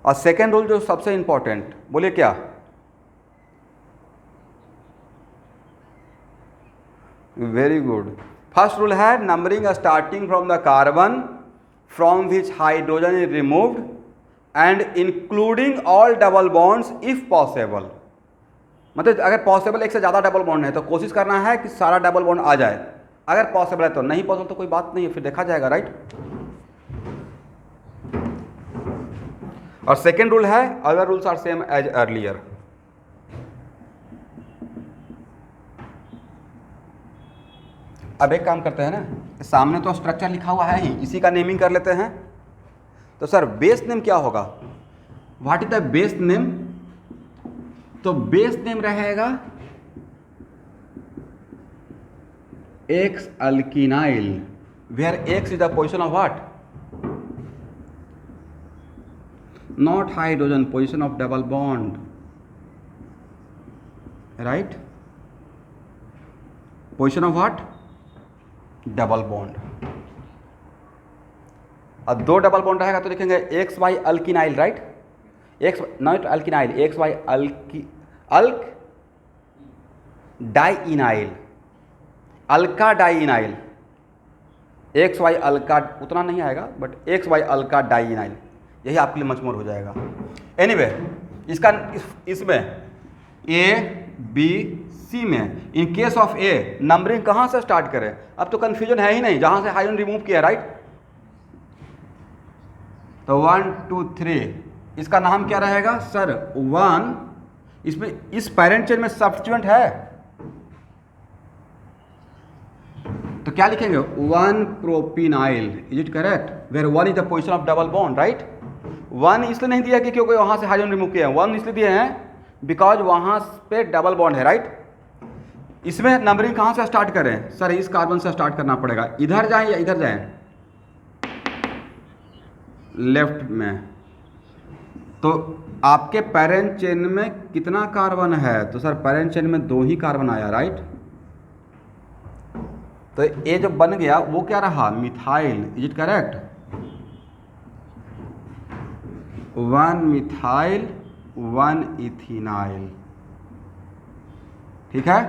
और सेकेंड रूल जो सबसे इंपॉर्टेंट, बोलिए क्या? Very good. फर्स्ट रूल है numbering starting from the carbon from which hydrogen is removed and including all double bonds if possible. मतलब अगर पॉसिबल एक से ज़्यादा डबल बॉन्ड है तो कोशिश करना है कि सारा डबल बॉन्ड आ जाए, अगर पॉसिबल है तो, नहीं पॉसिबल तो कोई बात नहीं है, फिर देखा जाएगा, राइट? और सेकेंड रूल है other rules are same as earlier. अब एक काम करते हैं ना, सामने तो स्ट्रक्चर लिखा हुआ है ही, इसी का नेमिंग कर लेते हैं। तो सर बेस नेम क्या होगा? What is the base name? तो बेस नेम रहेगा X alkenyl, where X is the position of what? Not hydrogen, position of double bond, right? Position of what? Double bond. अब दो double bond रहेगा तो लिखेंगे X Y alkenyl, right? X not alkenyl, X Y alkadienyl, alkadienyl, X Y alka, उतना नहीं आएगा but X Y alkadienyl, यही आपके लिए मच मोर हो जाएगा। एनीवे इसका इसमें ए बी सी में in case of A numbering कहाँ से स्टार्ट करें, अब तो कन्फ्यूजन है ही नहीं, जहाँ से हाइड्रोजन रिमूव किया, राइट। तो 1 2 3, इसका नाम क्या रहेगा सर 1, इसमें इस पैरेंट चेन में सब्स्टिट्यूएंट है तो क्या लिखेंगे 1 propenyl, is it correct, where 1 is the position of double bond, right. 1 इसलिए नहीं दिया कि क्योंकि वहां से हाइड्रोजन रिमूव किया है, 1 इसलिए दिए हैं बिकॉज वहां पे डबल बॉन्ड है, राइट। इसमें नंबरिंग कहाँ से स्टार्ट करें सर, इस कार्बन से स्टार्ट करना पड़ेगा, इधर जाएं या इधर जाएं, लेफ्ट में। तो आपके पैरेंट चेन में कितना कार्बन है, तो सर पैरेंट चेन में 2 ही कार्बन आया, राइट। तो ये जो बन गया वो क्या रहा methyl, is it correct, 1 methyl 1 ethenyl, ठीक है।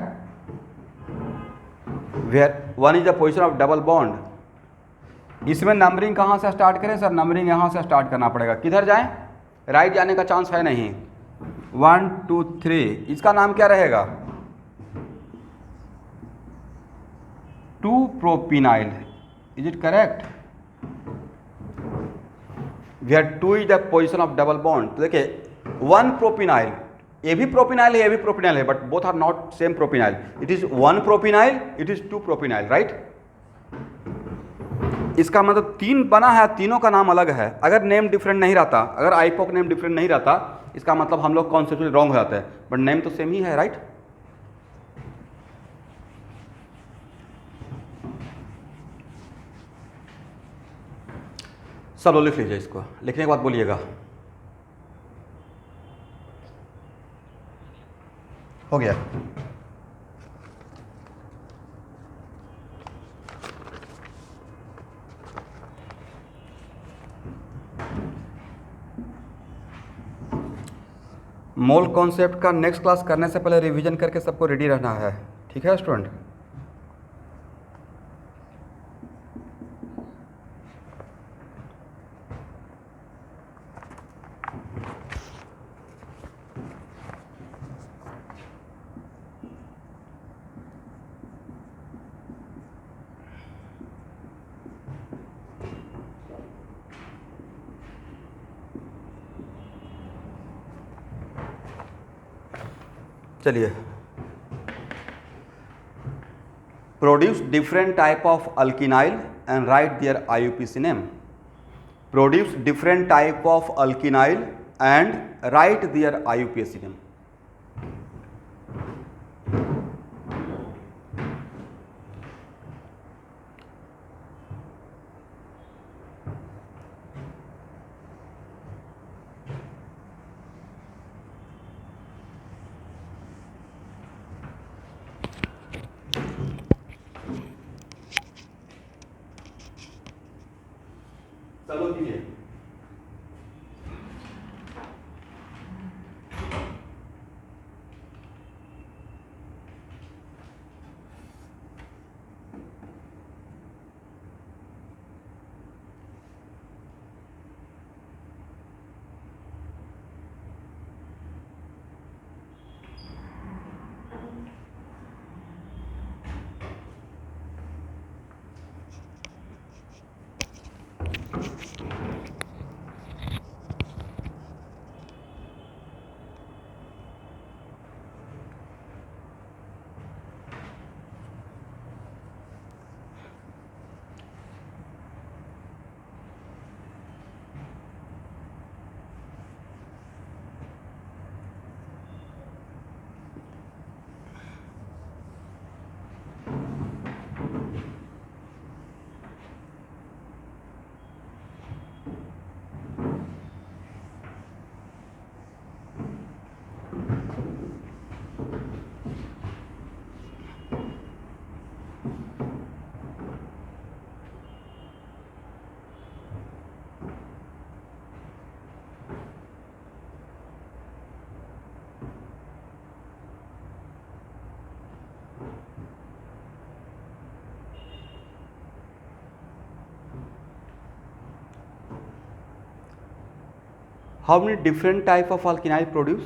Where 1 is the position of double bond. इसमें नंबरिंग कहाँ से स्टार्ट करें सर, नंबरिंग यहाँ से स्टार्ट करना पड़ेगा, किधर जाएं, राइट जाने का चांस है नहीं। 1 2 3, इसका नाम क्या रहेगा 2 propenyl, is it correct, where 2 is the position of double bond. तो देखिए 1 प्रोपिनाइल, ये भी प्रोपिनाइल है, ये भी प्रोपिनाइल है, but both are not same propenyl, it is 1 propenyl, it is 2 propenyl, right. इसका मतलब 3 बना है, तीनों का नाम अलग है। अगर नेम डिफरेंट नहीं रहता, अगर आईपो का नेम डिफरेंट नहीं रहता, इसका मतलब हम लोग कॉन्सेप्चुअली रॉन्ग हो जाते हैं, बट नेम तो सेम ही है, राइट। सब लोग लिख लीजिए, इसको लिखने के बाद बोलिएगा, हो गया। मोल कॉन्सेप्ट का नेक्स्ट क्लास करने से पहले रिवीजन करके सबको रेडी रहना है, ठीक है स्टूडेंट। चलिए, produce different type of alkenyl and write their IUPAC name. Produce different type of alkenyl and write their IUPAC name. चलो कीजिए। How many different type of alkynyl produce?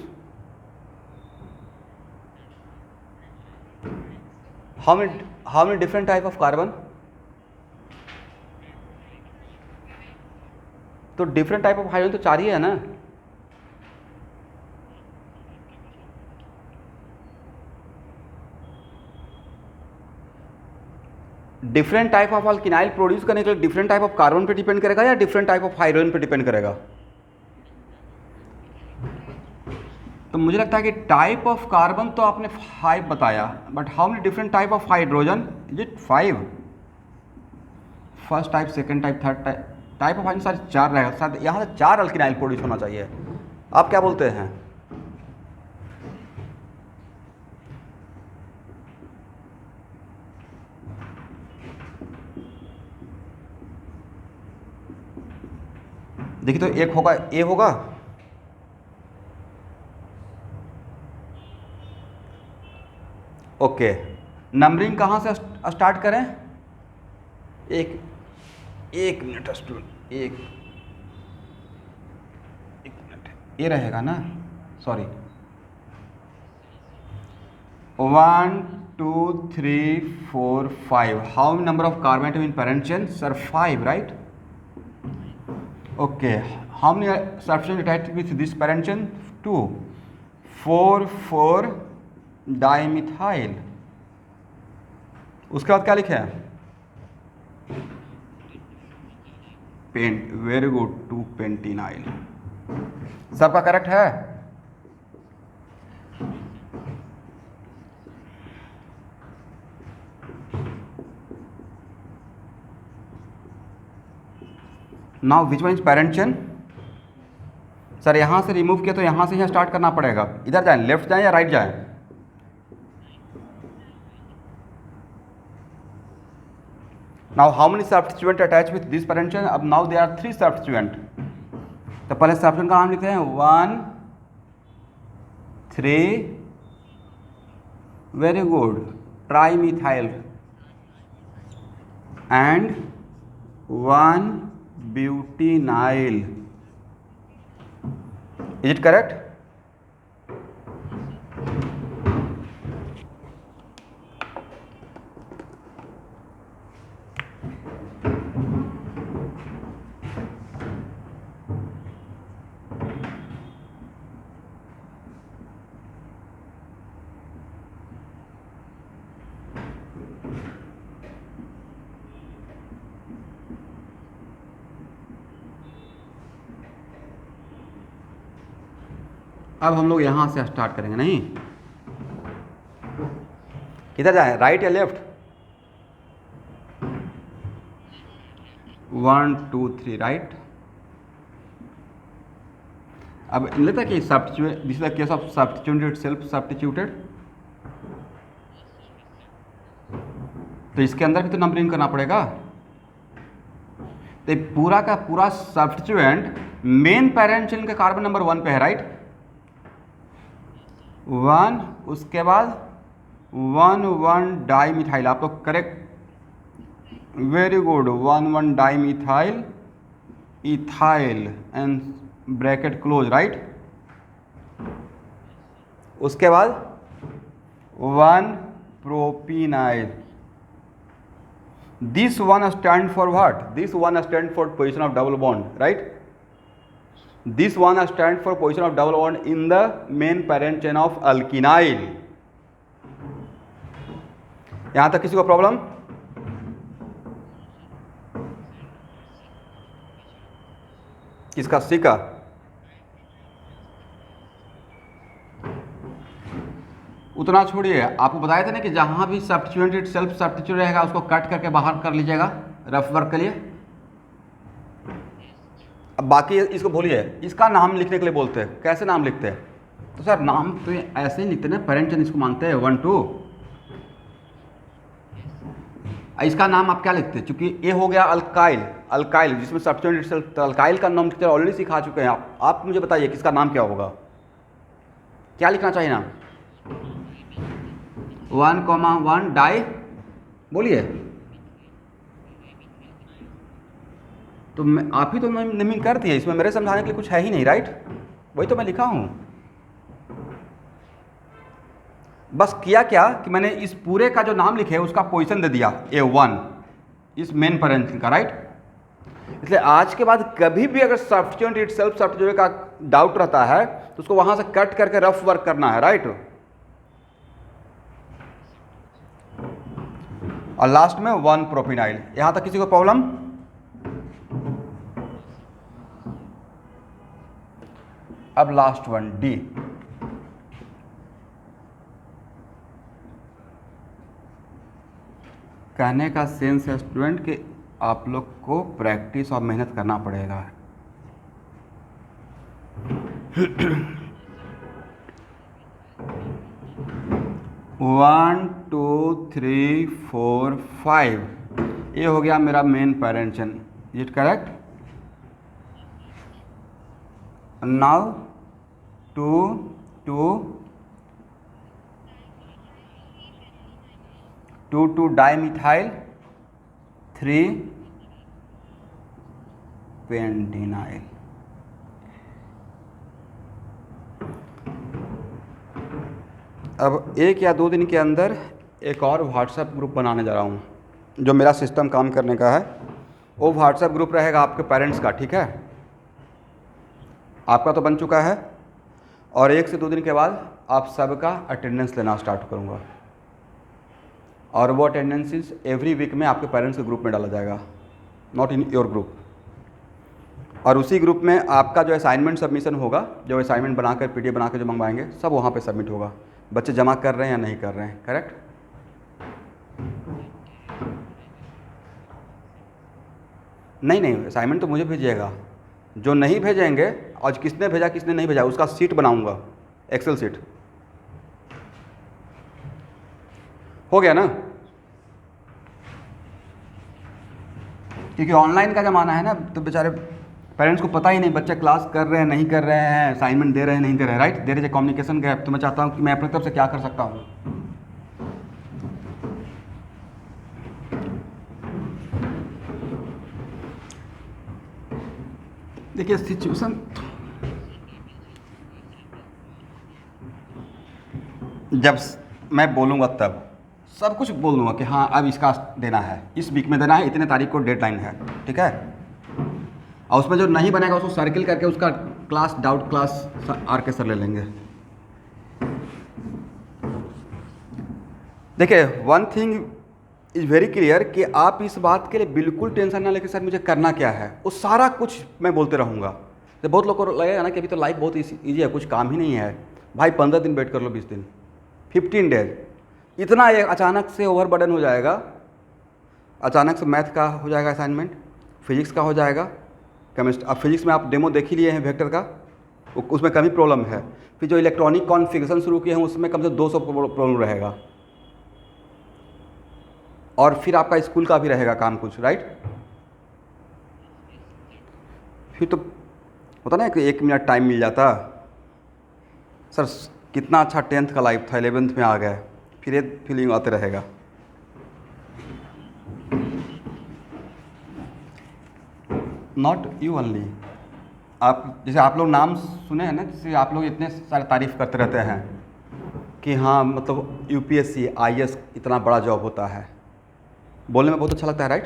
How many different type of carbon? तो different type of hydrogen तो 4 ही है ना. Different type of alkynyl produce करने के लिए different type of carbon पे डिपेंड करेगा या डिफरेंट टाइप ऑफ हाइड्रोजन पे डिपेंड करेगा? तो मुझे लगता है कि टाइप ऑफ कार्बन तो आपने 5 बताया, but how many different type of hydrogen? Is it 5? First type, second type, third type of hydrogen सारे 4 रहेगा. शायद यहाँ से 4 अल्किनाइल प्रोड्यूस होना चाहिए. आप क्या बोलते हैं? देखिए तो एक होगा, ए होगा. ओके, नंबरिंग कहाँ से स्टार्ट करें? एक मिनट स्टूडेंट, एक मिनट. ये रहेगा ना, sorry. 1 2 3 4 5. How many number of carbon atom in parent chain? Sir 5, right? Okay, how many substituent attached with this parent chain? 2. 4 dimethyl. उसके बाद क्या लिखे हैं? पेंट. Very good, 2 पेंटिनाइल. सबका करेक्ट है? Now which one is parent chain? Sir यहां से remove किया तो यहां से ही स्टार्ट करना पड़ेगा. इधर जाएं, लेफ्ट जाएं या राइट जाएं? Now how many substituent attach with this parent chain? अब नाउ देयर आर 3 सब्स्टिट्यूएंट. तो पहले सब्स्टिट्यूएंट का नाम लिखते हैं. 1 3. Very good, trimethyl. And 1 butenyl. Is it correct? अब हम लोग यहां से स्टार्ट करेंगे. नहीं, किधर जाए, राइट या लेफ्ट? 1 2 3, राइट. अब लेता कि substitute, this is the case of substituted self substituted. तो इसके अंदर भी तो नंबरिंग करना पड़ेगा. तो पूरा का पूरा सब्स्टिट्यूएंट मेन पैरेंट चेन के कार्बन नंबर 1 पे है, राइट? 1, उसके बाद 1 डाइमिथाइल. आप लोग correct, very good. 1 dimethyl ethyl and bracket close, right? उसके बाद 1 propynyl. This 1 stand for what? This 1 stand for position of double bond, right? This one stands for position of double bond in the main parent chain of alkynyl. यहां तक किसी को problem? किसका? सी का? उतना छोड़िए, आपको बताया था ना कि जहां भी सब्स्टिट्यूएंट सेल्फ सब्स्टिट्यूट रहेगा उसको कट करके बाहर कर लीजिएगा रफ वर्क के लिए. अब बाकी इसको भूलिए. इसका नाम लिखने के लिए बोलते हैं. कैसे नाम लिखते हैं? तो सर नाम तो ऐसे ही लिखते हैं ना, पैरेंट चेन इसको मानते हैं 1 2. इसका नाम आप क्या लिखते हैं? चूंकि ये हो गया अल्काइल जिसमें सब्स्टिट्यूएंट सेल्फ, अल्काइल का नाम ऑलरेडी सिखा चुके हैं आप मुझे बताइए किसका नाम क्या होगा? क्या लिखना चाहिए नाम? 1 डाई, बोलिए. तो मैं आप ही तो नेमिंग कर दिए, इसमें मेरे समझाने के लिए कुछ है ही नहीं, राइट? वही तो मैं लिखा हूँ। बस किया क्या कि मैंने इस पूरे का जो नाम लिखे उसका पोजीशन दे दिया A1 इस मेन पैरेंट का, राइट? इसलिए आज के बाद कभी भी अगर सब्स्टिट्यूएंट इटसेल्फ सब्स्टिट्यूएंट का डाउट रहता है तो उसको वहां से कट करके रफ वर्क करना है, राइट? और लास्ट में 1 प्रोपिनाइल। यहां तक किसी को प्रॉब्लम? अब लास्ट वन डी। कहने का सेंस है स्टूडेंट कि आप लोग को प्रैक्टिस और मेहनत करना पड़ेगा। One two three four five, ये हो गया मेरा main parent chain. Is it correct? Now two dimethyl 3 pentenyl. अब 1 या 2 दिन के अंदर एक और व्हाट्सएप ग्रुप बनाने जा रहा हूँ, जो मेरा सिस्टम काम करने का है। वो व्हाट्सएप ग्रुप रहेगा आपके पेरेंट्स का, ठीक है? आपका तो बन चुका है, और 1 से 2 दिन के बाद आप सबका अटेंडेंस लेना स्टार्ट करूँगा, और वो अटेंडेंसेस एवरी वीक में आपके पेरेंट्स के ग्रुप में डाला जाएगा, नॉट इन योर ग्रुप। और उसी ग्रुप में आपका जो असाइनमेंट सबमिशन होगा, जो असाइनमेंट बनाकर PDF बनाकर जो मंगवाएंगे, सब वहाँ पे सबमिट होगा। बच्चे जमा कर रहे हैं या नहीं कर रहे हैं, करेक्ट? नहीं, असाइनमेंट तो मुझे भेजिएगा। जो नहीं भेजेंगे, और किसने भेजा किसने नहीं भेजा, उसका सीट बनाऊंगा, एक्सेल सीट। हो गया ना? क्योंकि ऑनलाइन का ज़माना है ना, तो बेचारे पेरेंट्स को पता ही नहीं बच्चे क्लास कर रहे हैं नहीं कर रहे हैं, असाइनमेंट दे रहे हैं नहीं दे रहे हैं, right? There is a communication gap. तो मैं चाहता हूँ कि मैं अपनी तरफ से क्या कर सकता हूँ। देखिए सिचुएशन जब मैं बोलूँगा तब सब कुछ बोल दूँगा कि हाँ अब इसका देना है, इस वीक में देना है, इतने तारीख को डेडलाइन है, ठीक है? और उसमें जो नहीं बनेगा उसको सर्किल करके उसका class doubt class RK sir ले लेंगे। देखिए one thing is very clear कि आप इस बात के लिए बिल्कुल टेंशन ना लेके सर मुझे करना क्या है, वो सारा कुछ मैं बोलते रहूँगा। तो बहुत लोगों को लगेगा ना कि अभी तो लाइफ बहुत ईजी है, कुछ काम ही नहीं है। भाई 15 दिन वेट कर लो, 20 दिन, 15 डेज, इतना ये अचानक से ओवरबर्डन हो जाएगा। अचानक से मैथ का हो जाएगा असाइनमेंट, फिजिक्स का हो जाएगा, केमिस्ट्री। अब फिजिक्स में आप डेमो देख ही लिए हैं वेक्टर का, उसमें कम ही प्रॉब्लम है। फिर जो इलेक्ट्रॉनिक कॉन्फ़िगरेशन शुरू किए हैं उसमें कम से 200 प्रॉब्लम रहेगा। और फिर आपका स्कूल का भी रहेगा काम कुछ, राइट? फिर तो होता ना कि 1 मिनट टाइम मिल जाता। सर कितना अच्छा 10th का लाइफ था, 11th में आ गए, फिर ये फीलिंग आते रहेगा। नॉट यू ओनली, आप जैसे आप लोग नाम सुने हैं ना, जैसे आप लोग इतने सारे तारीफ़ करते रहते हैं कि हाँ मतलब UPSC IAS इतना बड़ा जॉब होता है, बोलने में बहुत अच्छा लगता है, राइट?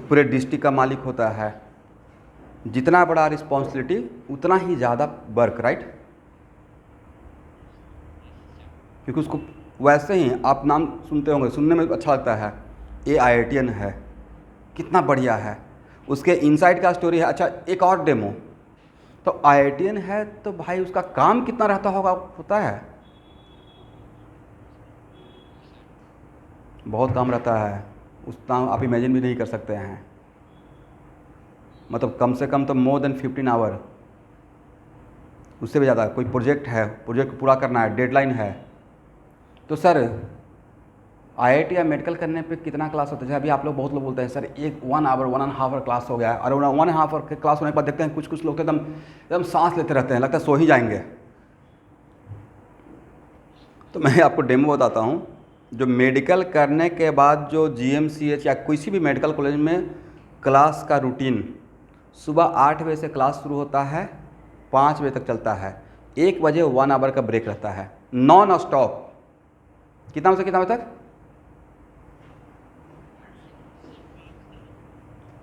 पूरे डिस्ट्रिक्ट का मालिक होता है, जितना बड़ा रिस्पॉन्सिबिलिटी उतना ही ज़्यादा वर्क, राइट? क्योंकि उसको वैसे ही आप नाम सुनते होंगे, सुनने में अच्छा लगता है, ये IITian है, कितना बढ़िया है, उसके इनसाइड का स्टोरी है। अच्छा एक और डेमो, तो IITian है तो भाई उसका काम कितना रहता होगा, होता है बहुत काम रहता है, उतना आप इमेजिन भी नहीं कर सकते हैं। मतलब कम से कम तो मोर देन 15 आवर, उससे भी ज़्यादा। कोई प्रोजेक्ट है, प्रोजेक्ट को पूरा करना है, डेडलाइन है। तो सर IIT या मेडिकल करने पे कितना क्लास होता है? अभी आप लोग बहुत लोग बोलते हैं सर 1 आवर 1.5 आवर क्लास हो गया है, और 1.5 आवर के क्लास होने के बाद देखते हैं कुछ लोग तो एकदम सांस लेते रहते हैं, लगता है सो ही जाएंगे। तो मैं आपको डेमो बताता हूँ जो मेडिकल करने के बाद जो GMCH या किसी भी मेडिकल कॉलेज में क्लास का रूटीन, सुबह 8 बजे से क्लास शुरू होता है, 5 बजे तक चलता है, 1 बजे 1 आवर का ब्रेक रहता है, नॉन स्टॉप। कितना बजे से कितना बजे तक?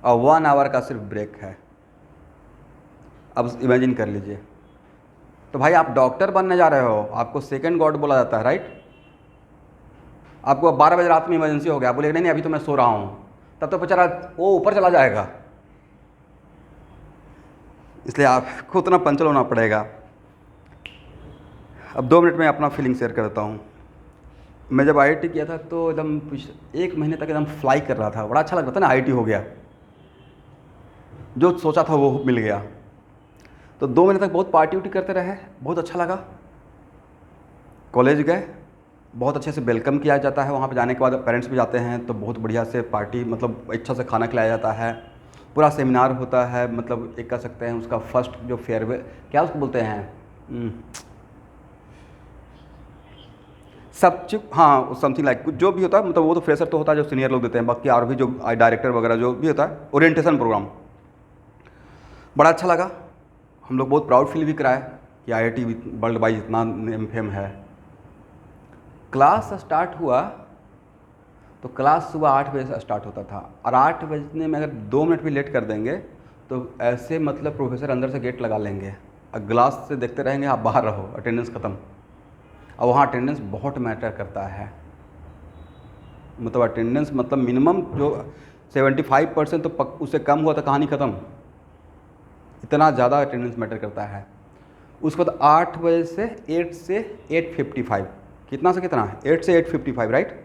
और 1 आवर का सिर्फ ब्रेक है। अब इमेजिन कर लीजिए। तो भाई आप डॉक्टर बनने जा रहे हो, आपको सेकंड गॉड बोला जाता है, राइट? आपको 12 बजे रात में इमरजेंसी हो गया, आप बोले नहीं अभी तो मैं सो रहा हूँ, तब तो बेचारा वो ऊपर चला जाएगा। इसलिए आपको उतना पंचल होना पड़ेगा। अब 2 मिनट में अपना फीलिंग शेयर कर देता हूँ। मैं जब IIT किया था तो एकदम 1 महीने तक एकदम फ्लाई कर रहा था, बड़ा अच्छा लग रहा था ना, IIT हो गया, जो सोचा था वो मिल गया। तो 2 महीने तक बहुत पार्टी उटी करते रहे, बहुत अच्छा लगा। कॉलेज गए, बहुत अच्छे से वेलकम किया जाता है। वहाँ पे जाने के बाद पेरेंट्स भी जाते हैं तो बहुत बढ़िया से पार्टी, मतलब अच्छा से खाना खिलाया जाता है, पूरा सेमिनार होता है। मतलब एक कह सकते हैं उसका फर्स्ट जो फेयरवेल, क्या उसको बोलते हैं, सब चीज, हाँ समथिंग लाइक, कुछ जो भी होता है, मतलब वो तो फ्रेशर तो होता है जो सीनियर लोग देते हैं, बाकी और भी जो डायरेक्टर वगैरह जो भी होता है, ओरिएंटेशन प्रोग्राम बड़ा अच्छा लगा। हम लोग बहुत प्राउड फील भी कराए कि IIT वर्ल्ड वाइड इतना नेम फेम है। क्लास स्टार्ट हुआ तो क्लास सुबह 8 बजे से स्टार्ट होता था, और 8 बजने में अगर 2 मिनट भी लेट कर देंगे तो ऐसे मतलब प्रोफेसर अंदर से गेट लगा लेंगे और ग्लास से देखते रहेंगे, आप बाहर रहो, अटेंडेंस ख़त्म। और वहाँ अटेंडेंस बहुत मैटर करता है, मतलब अटेंडेंस मतलब मिनिमम जो 75% तो उससे कम हुआ तो कहानी ख़त्म, इतना ज़्यादा अटेंडेंस मैटर करता है। उसके बाद 8 बजे से 8 से 8:55, कितना से कितना है, 8 से 8:55, राइट,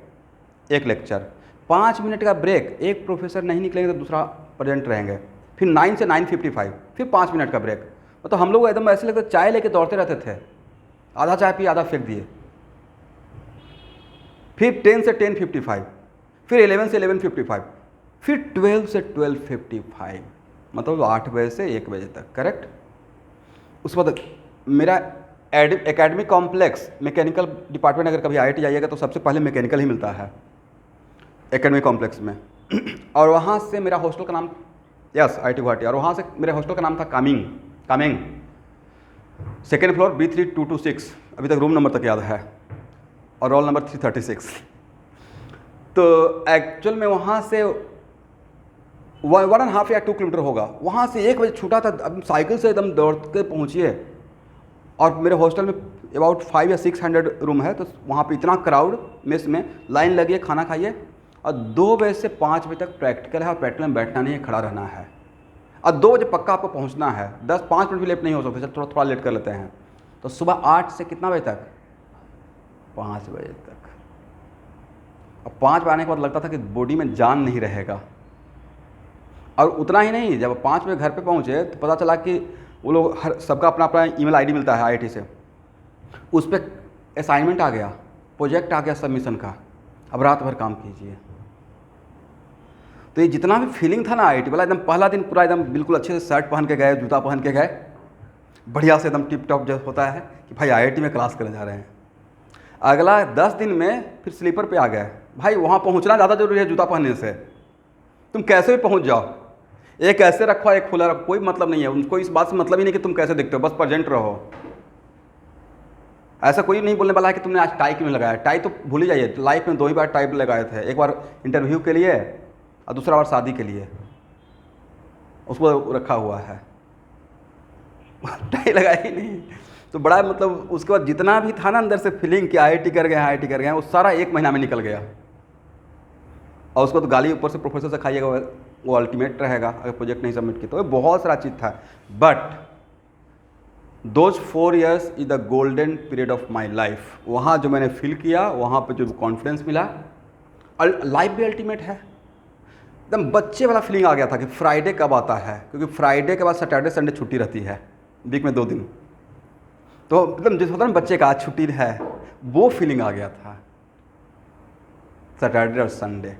एक लेक्चर, 5 मिनट का ब्रेक, एक प्रोफेसर नहीं निकलेंगे तो दूसरा प्रेजेंट रहेंगे, फिर 9 से 9:55, फिर 5 मिनट का ब्रेक। मतलब हम लोग एकदम ऐसे लगता चाय लेके दौड़ते रहते थे, आधा चाय पिए आधा फेंक दिए। फिर 10 से 10:55, फिर 11 से 11:55, फिर 12 से 12:55, मतलब 8 बजे से 1 बजे तक, करेक्ट। उसके बाद मेरा एकेडमिक कॉम्प्लेक्स, मैकेनिकल डिपार्टमेंट, अगर कभी IIT जाइएगा तो सबसे पहले मैकेनिकल ही मिलता है एकेडमिक कॉम्प्लेक्स में। और वहाँ से मेरा हॉस्टल का नाम, यस IIT गुवाहाटी, और वहाँ से मेरे हॉस्टल का नाम था कामिंग, 2nd फ्लोर B3226, अभी तक रूम नंबर तक याद है, और रोल नंबर 336। तो एक्चुअल में वहाँ से 1.5 या 2 किलोमीटर होगा। वहाँ से 1 बजे छूटा था, अब साइकिल से एकदम दौड़ के पहुँचिए, और मेरे हॉस्टल में अबाउट 500 या 600 रूम है, तो वहाँ पे इतना क्राउड, मेस में लाइन लगी है, खाना खाइए, और 2 बजे से 5 बजे तक प्रैक्टिकल है, और प्रैक्टिकल में बैठना नहीं है, खड़ा रहना है, और 2 बजे पक्का आपको पहुँचना है। 10-5 मिनट भी लेट नहीं हो सकते, चल थोड़ा लेट कर लेते हैं। तो सुबह 8 से कितना बजे तक, 5 बजे तक। अब 5 बजे आने के बाद लगता था कि बॉडी में जान नहीं रहेगा। और उतना ही नहीं, जब 5 बजे घर पे पहुँचे तो पता चला कि वो लोग सबका अपना अपना ईमेल आईडी मिलता है IIT से, उस पर असाइनमेंट आ गया, प्रोजेक्ट आ गया सबमिशन का, अब रात भर काम कीजिए। तो ये जितना भी फीलिंग था ना IIT वाला, एकदम पहला दिन पूरा एकदम बिल्कुल अच्छे से शर्ट पहन के गए, जूता पहन के गए, बढ़िया से एकदम टिप टॉप जो होता है कि भाई IIT में क्लास करने जा रहे हैं। अगला 10 दिन में फिर स्लीपर पे आ गए, भाई वहाँ पहुँचना ज़्यादा जरूरी है जूता पहनने से, तुम कैसे भी पहुँच जाओ, एक ऐसे रखो एक खुला रखो, कोई मतलब नहीं है उनको, इस बात से मतलब ही नहीं कि तुम कैसे दिखते हो, बस प्रेजेंट रहो। ऐसा कोई नहीं बोलने वाला है कि तुमने आज टाई क्यों नहीं लगाया, टाई तो भूल ही जाइए, लाइफ में 2 ही बार टाई लगाए थे, एक बार इंटरव्यू के लिए और दूसरा बार शादी के लिए, उसको रखा हुआ है, टाई लगाया ही नहीं। तो बड़ा मतलब उसके बाद जितना भी था ना अंदर से फीलिंग कि IIT कर गए, वो सारा 1 महीना में निकल गया। और उसको तो गाली ऊपर से प्रोफेसर से खाइएगा, वो अल्टीमेट रहेगा अगर प्रोजेक्ट नहीं सबमिट किया। तो बहुत सारा चीज़ था, but those 4 years is the golden period of my life. वहाँ जो मैंने फील किया, वहाँ पे जो कॉन्फिडेंस मिला, लाइफ भी अल्टीमेट है, एकदम बच्चे वाला फीलिंग आ गया था कि फ्राइडे कब आता है, क्योंकि फ्राइडे के बाद सैटरडे संडे छुट्टी रहती है, वीक में 2 दिन, तो एकदम जिस होता है ना बच्चे का आज छुट्टी है, वो फीलिंग आ गया था सैटरडे और संडे।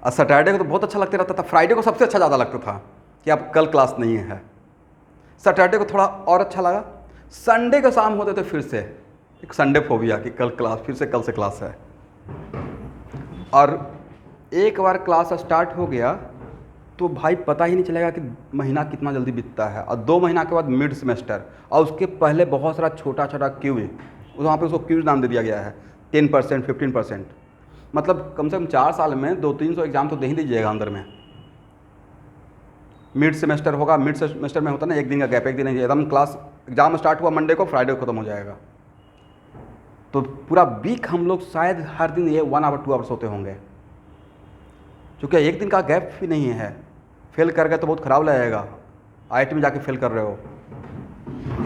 और सैटरडे को तो बहुत अच्छा लगता रहता था, फ्राइडे को सबसे अच्छा ज़्यादा लगता था कि अब कल क्लास नहीं है, सैटरडे को थोड़ा और अच्छा लगा, संडे को शाम होते थे फिर से एक संडे फोबिया कि कल क्लास, फिर से कल से क्लास है। और एक बार क्लास स्टार्ट हो गया तो भाई पता ही नहीं चलेगा कि महीना कितना जल्दी बीतता है। और 2 महीना के बाद मिड सेमेस्टर, और उसके पहले बहुत सारा छोटा छोटा क्यूज, वहाँ पे उसको क्यूज नाम दे दिया गया है। 10%, 15%, मतलब कम से कम 4 साल में 200-300 एग्जाम तो दे ही दीजिएगा अंदर में। मिड सेमेस्टर होगा, मिड सेमेस्टर में होता ना 1 दिन का गैप, 1 दिन एकदम क्लास एग्जाम स्टार्ट हुआ मंडे को, फ्राइडे को ख़त्म हो जाएगा। तो पूरा वीक हम लोग शायद हर दिन ये 1 आवर 2 आवर्स होते होंगे, क्योंकि 1 दिन का गैप भी नहीं है। फेल कर गए तो बहुत ख़राब लगेगा, IIT में जाके फेल कर रहे हो।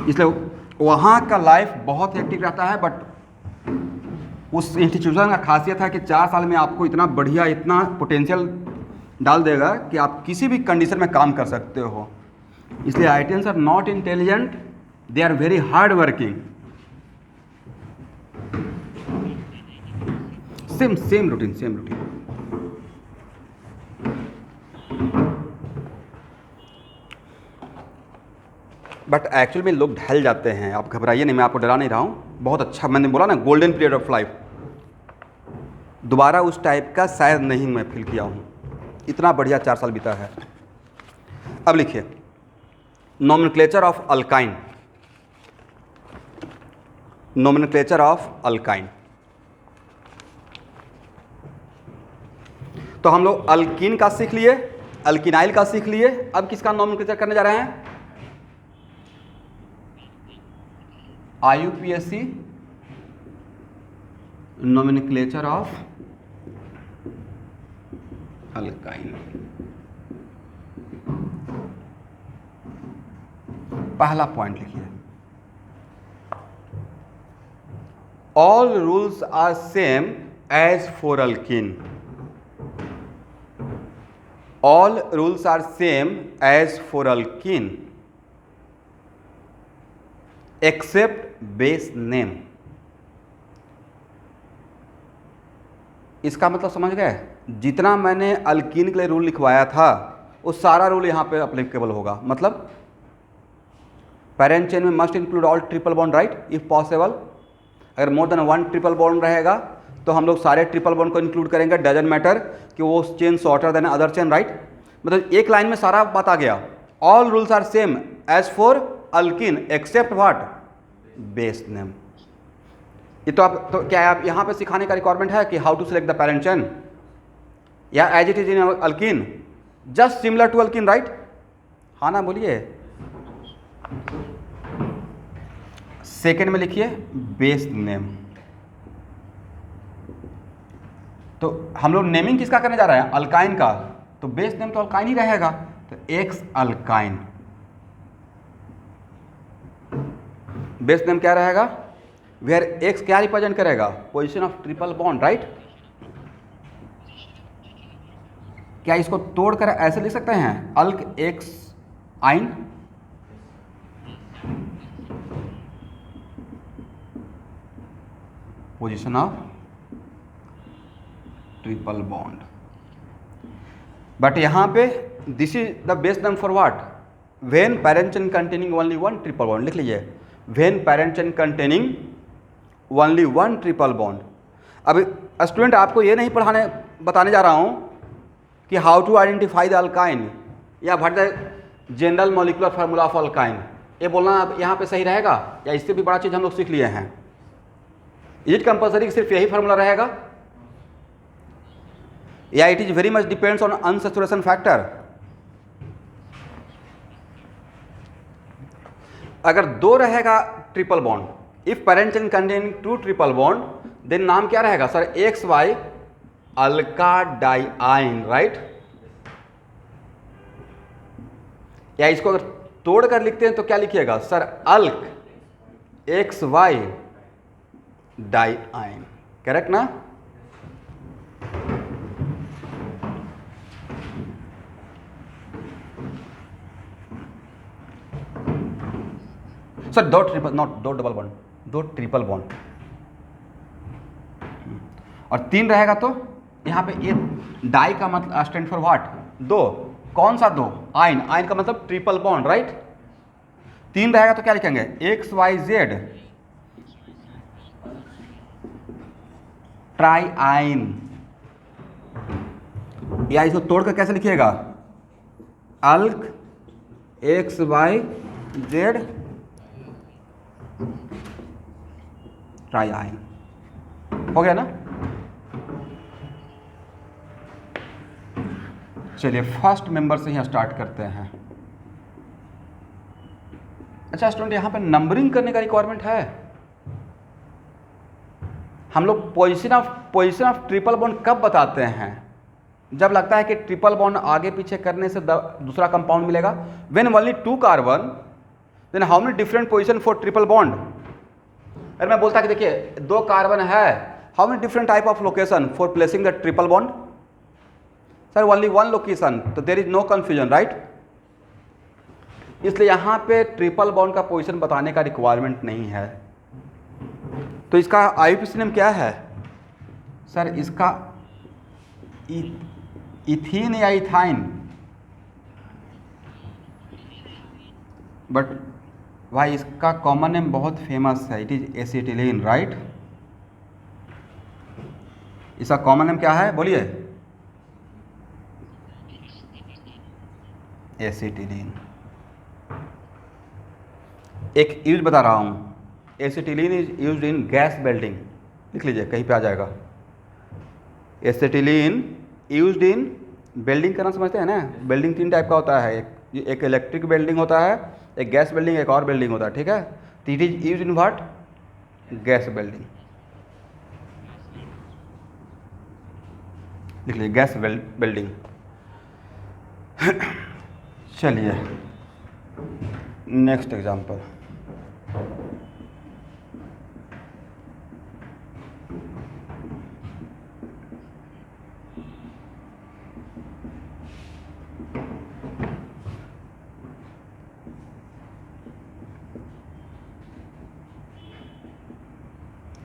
इसलिए वहाँ का लाइफ बहुत हेक्टिक रहता है, बट उस इंस्टीट्यूशन का खासियत है कि 4 साल में आपको इतना बढ़िया, इतना पोटेंशियल डाल देगा कि आप किसी भी कंडीशन में काम कर सकते हो। इसलिए IITians are not intelligent, they are very hard working. Same routine. But actual में लोग ढल जाते हैं, आप घबराइए नहीं, मैं आपको डरा नहीं रहा हूँ। बहुत अच्छा, मैंने बोला ना गोल्डन पीरियड ऑफ लाइफ, दोबारा उस टाइप का शायद नहीं मैं फील किया हूँ। इतना बढ़िया 4 साल बीता है। अब लिखिए nomenclature of alkyne. Nomenclature of alkyne. तो हम लोग अल्कीन का सीख लिए, अल्किनाइल का सीख लिए। अब किसका नोमेनक्लेचर करने जा रहे हैं? IUPAC nomenclature of alkyne. पहला पॉइंट लिखिए, all rules are same as for alkene. All rules are same as for alkene except base name. इसका मतलब समझ गए? जितना मैंने अल्कीन के लिए रूल लिखवाया था वो सारा रूल यहाँ पे अप्लीकेबल होगा। मतलब पैरेंट चेन में must include all triple bond, right, if possible. अगर मोर देन 1 ट्रिपल बॉन्ड रहेगा तो हम लोग सारे ट्रिपल बॉन्ड को इंक्लूड करेंगे, डजंट मैटर कि वो chain shorter than other chain, right. मतलब एक लाइन में सारा बात आ गया। All rules are same as for alkene except what? Base name. ये तो आप तो क्या आप यहाँ पे सिखाने का रिक्वायरमेंट है कि how to select the parent chain, या as it is in alkene, just similar to alkene, right? हाँ ना, बोलिए। सेकेंड में लिखिए बेस नेम। तो हम लोग नेमिंग किसका करने जा रहे हैं? अल्काइन का। तो बेस नेम तो अल्काइन ही रहेगा, तो एक्स अल्काइन। बेस नेम क्या रहेगा? वेयर एक्स क्या रिप्रेजेंट करेगा? Position of triple bond, right. क्या इसको तोड़कर ऐसे लिख सकते हैं? अल्क एक्स आइन। Position of triple bond. But यहां पे this is the base name for what? When parent chain containing only 1 triple bond. लिख लीजिए, when parent chain containing only 1 triple bond. अब स्टूडेंट आपको ये नहीं बताने जा रहा हूं कि how to identify the alkyne या what the general molecular formula of alkyne. ये बोलना अब यहाँ पे सही रहेगा, या इससे भी बड़ा चीज़ हम लोग सीख लिए हैं? इज इट कंपल्सरी सिर्फ यही फार्मूला रहेगा, या it is very much depends on unsaturation factor? अगर 2 रहेगा triple bond, if parent chain containing 2 triple bond, then नाम क्या रहेगा sir? X Y alkadiyne, right. या इसको अगर तोड़ कर लिखते हैं तो क्या लिखिएगा सर? अल्क एक्स वाई डाइआइन, करेक्ट ना? Sir 2 triple, not 2 double bond, 2 triple bond. और 3 रहेगा तो यहाँ पे ये डाई का मतलब स्टैंड फॉर व्हाट? 2। कौन सा 2? आइन। आइन का मतलब ट्रिपल बॉन्ड, राइट। 3 रहेगा तो क्या लिखेंगे? एक्स वाई जेड ट्राइआइन, या इसको तोड़कर कैसे लिखिएगा, अल्क XYZ ट्राइआइन। हो गया ना। चलिए फर्स्ट मेंबर से ही स्टार्ट करते हैं। अच्छा स्टूडेंट, यहाँ पे नंबरिंग करने का रिक्वायरमेंट है। हम लोग पोजीशन ऑफ ट्रिपल बॉन्ड कब बताते हैं, जब लगता है कि ट्रिपल बॉन्ड आगे पीछे करने से दूसरा कंपाउंड मिलेगा। When only 2 carbon, then how many different position for triple bond. अगर मैं बोलता कि देखिए 2 कार्बन है, how many different type of location for placing the triple bond. Sir only 1 location, तो there is no confusion, right. इसलिए यहाँ पे ट्रिपल बॉन्ड का पोजीशन बताने का रिक्वायरमेंट नहीं है। तो इसका आईयूपीएसी नेम क्या है सर, इसका इथीन या इथाइन, बट भाई इसका कॉमन नेम बहुत फेमस है, इट इज एसिटिलीन, राइट। इसका कॉमन नेम क्या है बोलिए, एसिटिलीन। एक यूज बता रहा हूँ, acetylene is used in gas welding, लिख लीजिए कहीं पे आ जाएगा। एसिटिलीन यूज्ड इन वेल्डिंग करना, समझते हैं ना। वेल्डिंग 3 टाइप का होता है, एक इलेक्ट्रिक वेल्डिंग होता है, एक गैस वेल्डिंग, एक और वेल्डिंग होता है, ठीक है। तो it is used in what, gas welding, लिख लीजिए गैस वेल्डिंग। चलिए नेक्स्ट एग्जांपल।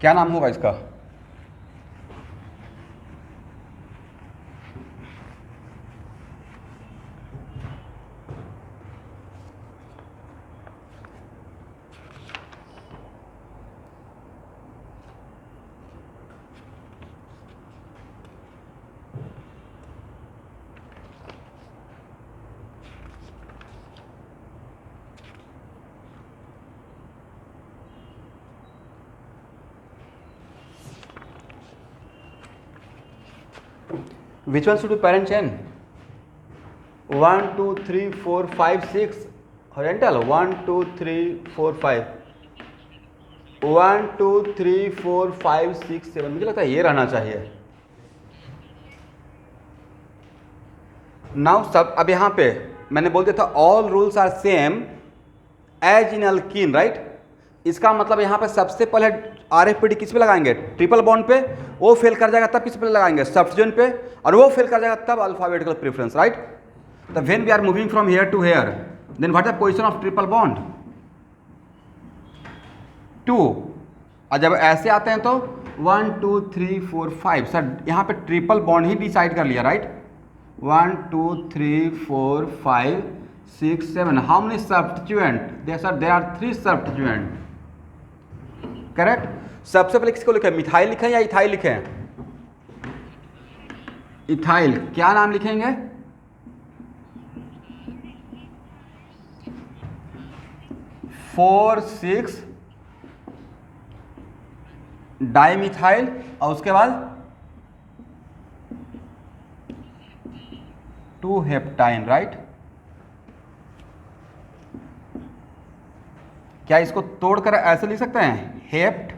क्या नाम होगा इसका, which one should be parent chain? 1 2 3 4 5 6 horizontal, 1 2 3 4 5, 1 2 3 4 5 6 7, मुझे लगता है ये रहना चाहिए। नाउ सब, अब यहाँ पे मैंने बोल दिया था all rules are same as in alkene, right. इसका मतलब यहाँ पे सबसे पहले RFPD किस पे लगाएंगे, ट्रिपल बॉन्ड पे। वो फेल कर जाएगा तब किस पे लगाएंगे, सब्स्टिट्यूएंट पे। और वो फेल कर जाएगा तब अल्फाबेटिकल प्रेफरेंस, राइट। तो when we are moving from here to here, then what is the position of triple bond, 2। और जब ऐसे आते हैं तो 1 2 3 4 5, सर यहाँ पे ट्रिपल बॉन्ड ही डिसाइड कर लिया, right. 1 2 3 4 5 6 7, how many substituent, there are 3 substituent, correct. सबसे पहले किसको लिखें, मिथाइल लिखें या इथाइल लिखें, इथाइल। क्या नाम लिखेंगे, 4 6 डाइमिथाइल, और उसके बाद 2 हेप्टाइन, राइट। क्या इसको तोड़कर ऐसे लिख सकते हैं, हेप्ट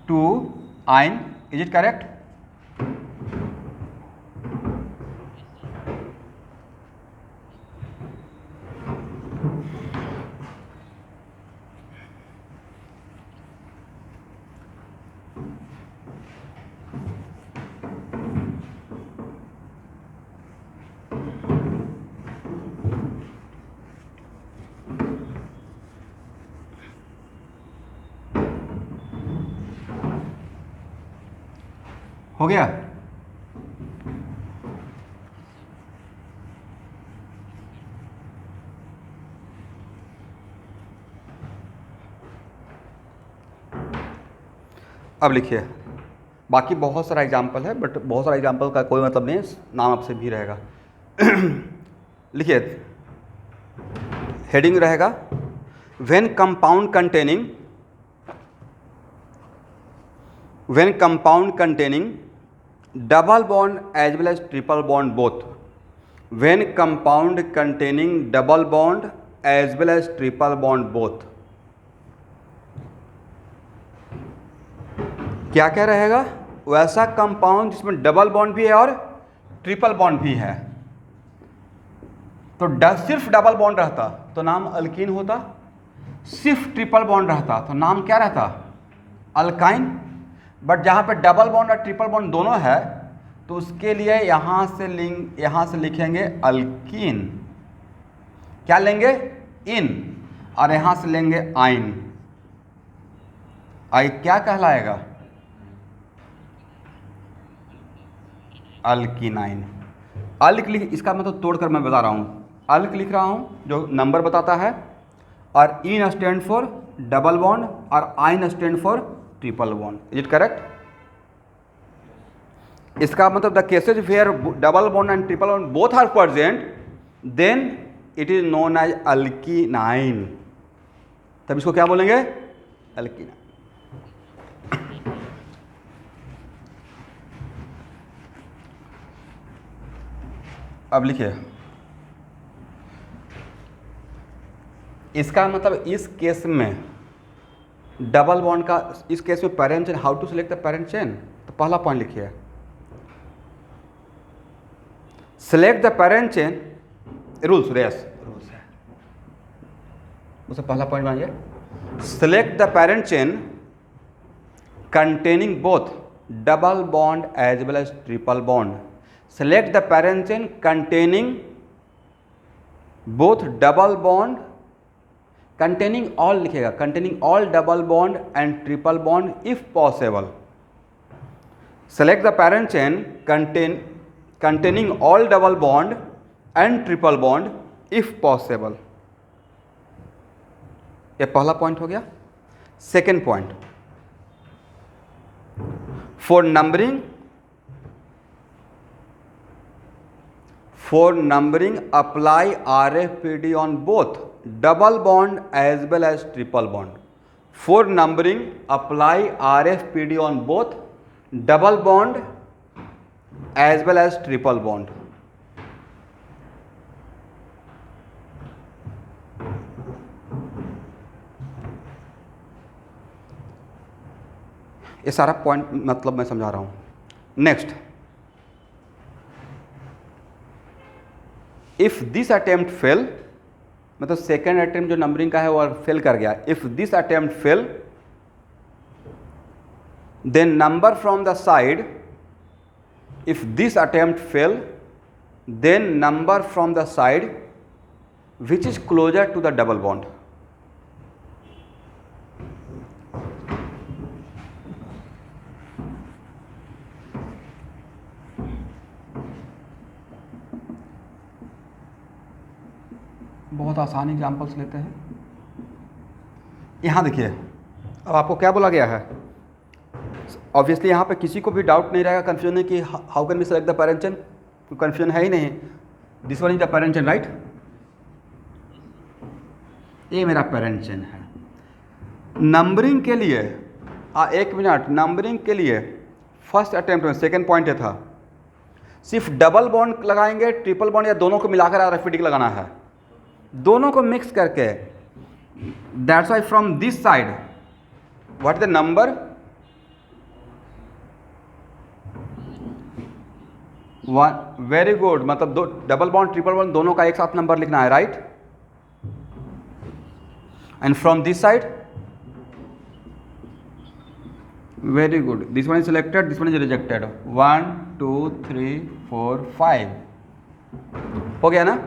2 आइन, इज इट करेक्ट। हो गया। अब लिखिए बाकी बहुत सारा एग्जाम्पल है, बट बहुत सारा एग्जाम्पल का कोई मतलब नहीं, नाम आपसे भी रहेगा। लिखिए, हेडिंग रहेगा when compound containing double bond as well as triple bond both, when compound containing double bond as well as triple bond both, क्या क्या रहेगा? वैसा कंपाउंड जिसमें डबल बॉन्ड भी है और ट्रिपल बॉन्ड भी है। तो सिर्फ डबल बॉन्ड रहता तो नाम अल्कीन होता, सिर्फ ट्रिपल बॉन्ड रहता तो नाम क्या रहता? अल्काइन। बट जहाँ पे डबल बॉन्ड और ट्रिपल बॉन्ड दोनों है तो उसके लिए यहाँ से लिखेंगे अल्कीन, क्या लेंगे? इन, और यहाँ से लेंगे आइन। आई क्या कहलाएगा? अल्कीनाइन। अल्क लिख, इसका मतलब तोड़कर मैं बता रहा हूँ, अल्क लिख रहा हूँ जो नंबर बताता है, और ene stand for double bond और yne stand for triple bond. Is it correct? इसका मतलब the cases where double bond and triple bond both are present, then it is known as alkenyne. तब इसको क्या बोलेंगे? अल्कीनाइन। अब लिखिए, इसका मतलब इस केस में डबल बॉन्ड का, इस केस में parent chain, how to select the parent chain? तो पहला पॉइंट लिखिए, select the parent chain, rules है, उसे पहला पॉइंट मानिए, select the parent chain containing both double bond as well as triple bond. Select the parent chain containing both double bond, containing all लिखेगा, containing all double bond and triple bond if possible. Select the parent chain containing all double bond and triple bond if possible. ये पहला point हो गया। Second point, for numbering apply RFPD on both double bond as well as triple bond. For numbering apply RFPD on both double bond as well as triple bond. ये सारा point मतलब मैं समझा रहा हूँ। Next, if this attempt fail, मतलब second attempt जो numbering का है वो फेल कर गया, if this attempt fail then number from the side, if this attempt fail then number from the side which is closer to the double bond. बहुत आसान examples लेते हैं। यहाँ देखिए, अब आपको क्या बोला गया है? ऑब्वियसली यहाँ पे किसी को भी डाउट नहीं रहेगा, कन्फ्यूजन नहीं कि how can we select the parent chain, confusion है ही नहीं। This one is the parent chain, right? ये मेरा पैरेंट चेन है। नंबरिंग के लिए एक मिनट, नंबरिंग के लिए फर्स्ट अटेम्प्ट में सेकेंड पॉइंट ये था, सिर्फ डबल बॉन्ड लगाएंगे, ट्रिपल बॉन्ड या दोनों को मिलाकर RFPD लगाना है, दोनों को मिक्स करके। That's why from this side what is the number, one, very good, मतलब दो डबल बॉन्ड ट्रिपल बॉन्ड दोनों का एक साथ नंबर लिखना है, right? And from this side, very good, this one is selected, this one is rejected, 1 2 3 4 5 हो गया ना?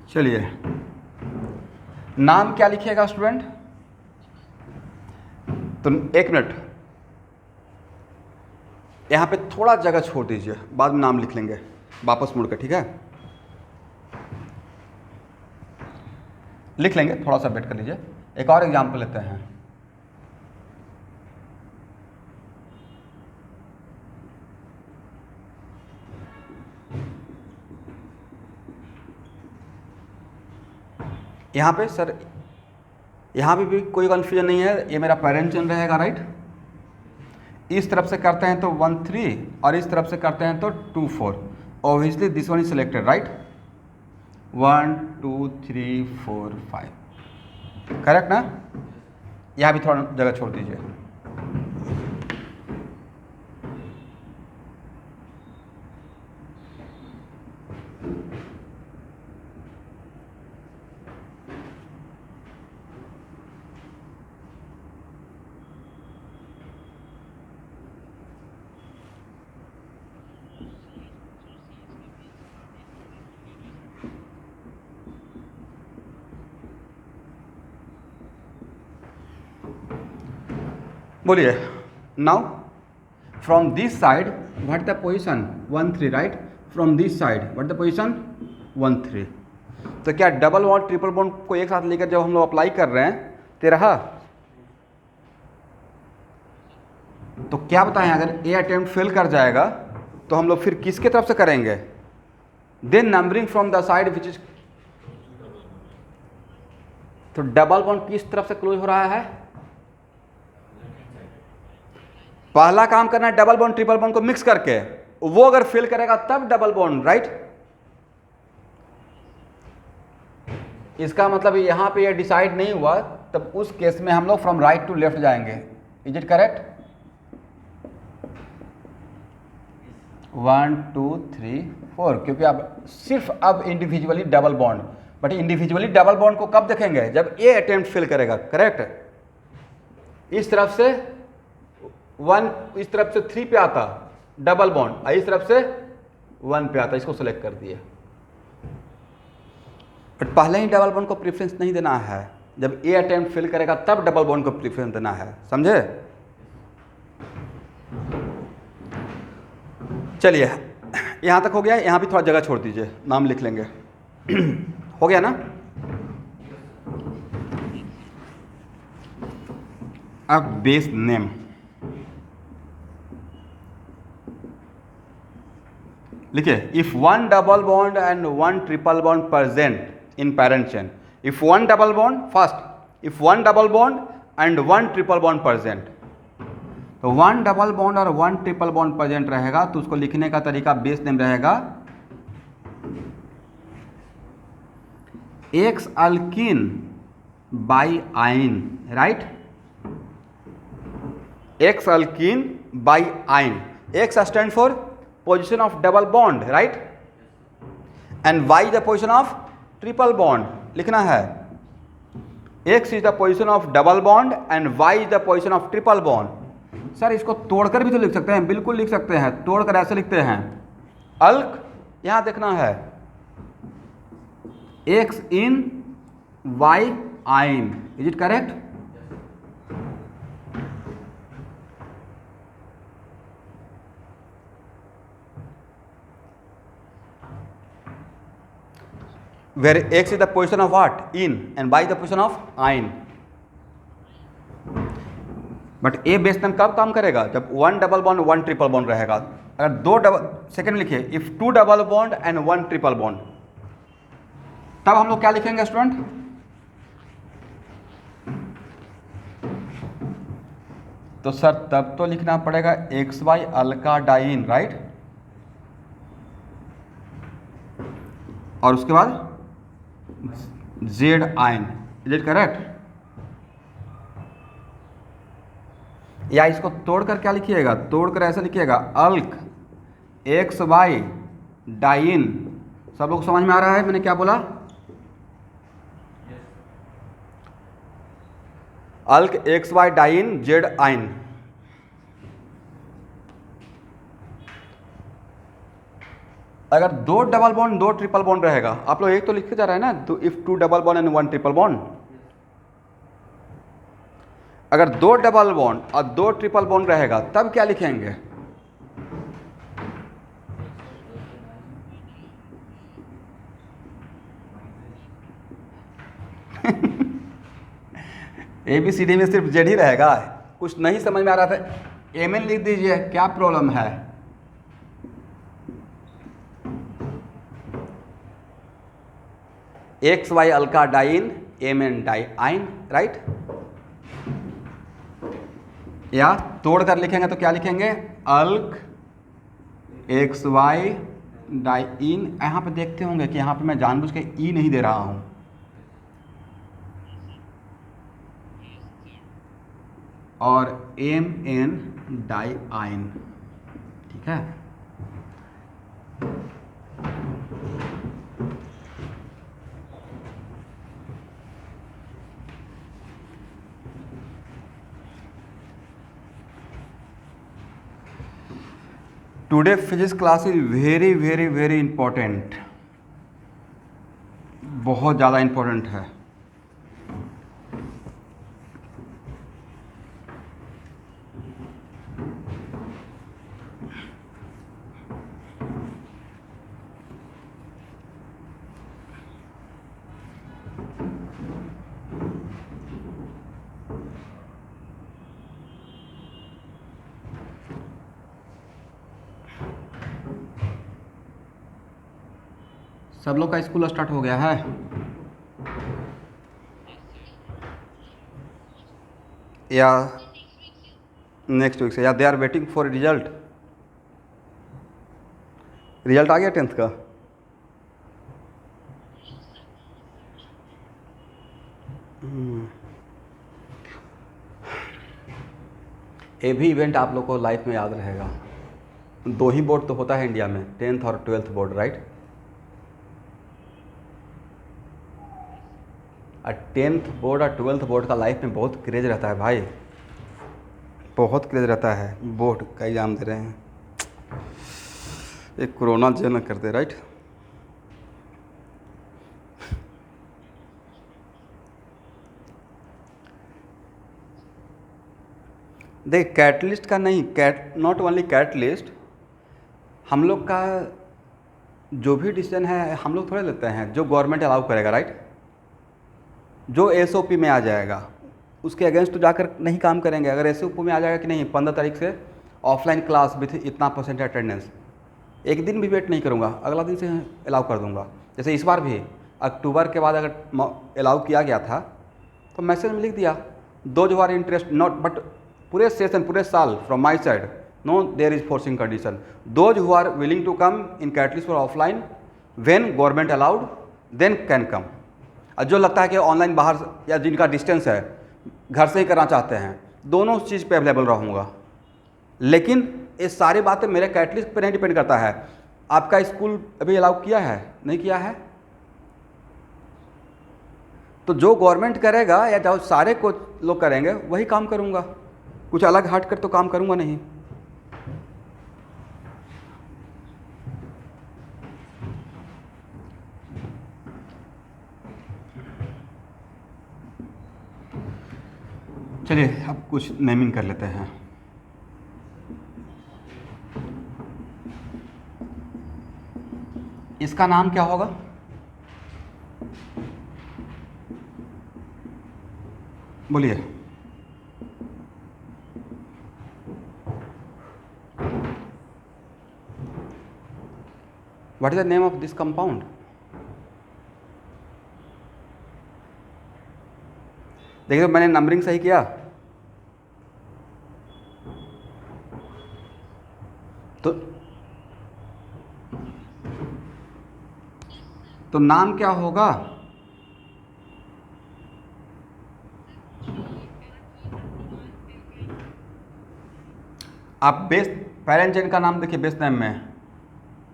चलिए, नाम क्या लिखिएगा स्टूडेंट? तो एक मिनट, यहाँ पे थोड़ा जगह छोड़ दीजिए, बाद में नाम लिख लेंगे वापस मुड़ के, ठीक है? लिख लेंगे, थोड़ा सा वेट कर लीजिए। एक और एग्जाम्पल लेते हैं। यहाँ पे सर, यहाँ पे भी कोई कन्फ्यूजन नहीं है, ये मेरा पेरेंट चेन रहेगा, राइट। इस तरफ से करते हैं तो 1 3 और इस तरफ से करते हैं तो 2 4। Obviously this one is selected, right. 1 2 3 4 5, correct ना। यहाँ भी थोड़ा जगह छोड़ दीजिए। बोलिए now from this side what the position 1 3, right. From this side what the position 1 3। तो क्या डबल बॉन्ड ट्रिपल बॉन्ड को एक साथ लेकर जब हम लोग अप्लाई कर रहे हैं तो रहा, तो क्या बताएं अगर ए अटेम्प्ट फेल कर जाएगा तो हम लोग फिर किसके तरफ से करेंगे। Then numbering from the side which is, तो डबल बॉन्ड किस तरफ से क्लोज हो रहा है। पहला काम करना है डबल बॉन्ड ट्रिपल बॉन्ड को मिक्स करके, वो अगर फेल करेगा तब डबल बॉन्ड, राइट। इसका मतलब यहां पे ये डिसाइड नहीं हुआ, तब उस केस में हम लोग फ्रॉम राइट टू लेफ्ट जाएंगे। Is it correct. 1 2 3 4, क्योंकि अब सिर्फ अब individually double bond, but individually double bond को कब देखेंगे जब ए अटेम्प्ट फेल करेगा, करेक्ट। इस तरफ से 1, इस तरफ से 3 पे आता डबल बॉन्ड, इस तरफ से 1 पे आता, इसको सेलेक्ट कर दिए। बट पहले ही डबल बॉन्ड को प्रेफरेंस नहीं देना है, जब ए अटेम्प्ट फेल करेगा तब डबल बॉन्ड को प्रेफरेंस देना है, समझे। चलिए यहां तक हो गया, यहां भी थोड़ा जगह छोड़ दीजिए, नाम लिख लेंगे। हो गया ना। अब बेस नेम लिखिए। If 1 double bond and 1 triple bond present in parent chain, if 1 double bond, first if 1 double bond and 1 triple bond present, तो 1 डबल बॉन्ड और 1 ट्रिपल बॉन्ड प्रेजेंट रहेगा तो उसको लिखने का तरीका बेस नेम रहेगा X alkene by yne, right. X alkene by yne, X stand for position of double bond, right, and Y the position of triple bond लिखना है। X is the position of double bond and Y is the position of triple bond. Sir इसको तोड़कर भी तो लिख सकते हैं, बिल्कुल लिख सकते हैं, तोड़कर ऐसे लिखते हैं। अल्क यहां देखना है एक्स इन वाई आइन, is it correct. where x is the position of what, in, and y the position of in. But A base name कब काम करेगा जब 1 डबल बॉन्ड 1 ट्रिपल बॉन्ड रहेगा। अगर 2 डबल, सेकेंड लिखिए if 2 double bond and 1 triple bond, तब हम लोग क्या लिखेंगे स्टूडेंट। तो सर तब तो लिखना पड़ेगा X Y alkadiyne, right, और उसके बाद जेड आइन, इज इट करेक्ट। या इसको तोड़कर क्या लिखिएगा, तोड़कर ऐसे लिखिएगा अल्क एक्स वाई डाइन। सब लोग समझ में आ रहा है मैंने क्या बोला। अल्क एक्स वाई डाइन जेड आइन। अगर 2 डबल बॉन्ड 2 ट्रिपल बॉन्ड रहेगा, आप लोग एक तो लिखते जा रहे हैं ना, तो if 2 double bond and 1 triple bond, अगर 2 डबल बॉन्ड और 2 ट्रिपल बॉन्ड रहेगा तब क्या लिखेंगे। ABCD में सिर्फ जेड ही रहेगा, कुछ नहीं समझ में आ रहा था एमएन लिख दीजिए, क्या प्रॉब्लम है। XY Alka dine, MN diyne, right. या तोड़ कर लिखेंगे तो क्या लिखेंगे, अल्क XY डाइन। यहाँ पे देखते होंगे कि यहाँ पे मैं जानबूझ के ई नहीं दे रहा हूँ, और MN डाइन, ठीक है। Today physics class is very very very important, बहुत ज़्यादा इंपॉर्टेंट है। सब लोग का स्कूल स्टार्ट हो गया है? या नेक्स्ट वीक से, या they are waiting for result? Result आ गया 10th का? ये भी इवेंट आप लोग को लाइफ में याद रहेगा। 2 ही बोर्ड तो होता है इंडिया में, 10th और 12th board, right. 10th board और 12th बोर्ड का लाइफ में बहुत क्रेज रहता है भाई, बहुत क्रेज रहता है। बोर्ड का एग्ज़ाम दे रहे हैं, एक कोरोना जो न करते, राइट। देख, कैटलिस्ट का नहीं, नॉट ओनली कैटलिस्ट, हम लोग का जो भी डिसीजन है हम लोग थोड़े लेते हैं, जो गवर्नमेंट अलाउ करेगा, राइट। जो SOP में आ जाएगा उसके अगेंस्ट तो जाकर नहीं काम करेंगे। अगर SOP में आ जाएगा कि नहीं 15 तारीख से ऑफलाइन क्लास विथ इतना % अटेंडेंस, एक दिन भी वेट नहीं करूँगा, अगला दिन से अलाउ कर दूँगा। जैसे इस बार भी अक्टूबर के बाद अगर अलाउ किया गया था तो मैसेज में लिख दिया, those who are interest not, but पूरे सेशन पूरे साल from my side no there is forcing condition, those who are willing to come in catalyst for offline when government allowed then can come. और जो लगता है कि online बाहर या जिनका डिस्टेंस है घर से ही करना चाहते हैं, दोनों चीज़ पे अवेलेबल रहूँगा। लेकिन ये सारी बातें मेरे कैटलिस्ट पे नहीं डिपेंड करता है। आपका स्कूल अभी अलाउ किया है, नहीं किया है, तो जो गवर्नमेंट करेगा या जो सारे को लोग करेंगे वही काम करूँगा, कुछ अलग हट कर तो काम करूँगा नहीं। चलिए अब कुछ नेमिंग कर लेते हैं। इसका नाम क्या होगा? बोलिए। What is the name of this compound? देखिए मैंने नंबरिंग सही किया, तो नाम क्या होगा? आप बेस पैरेंट चेन का नाम देखिए, बेस नेम में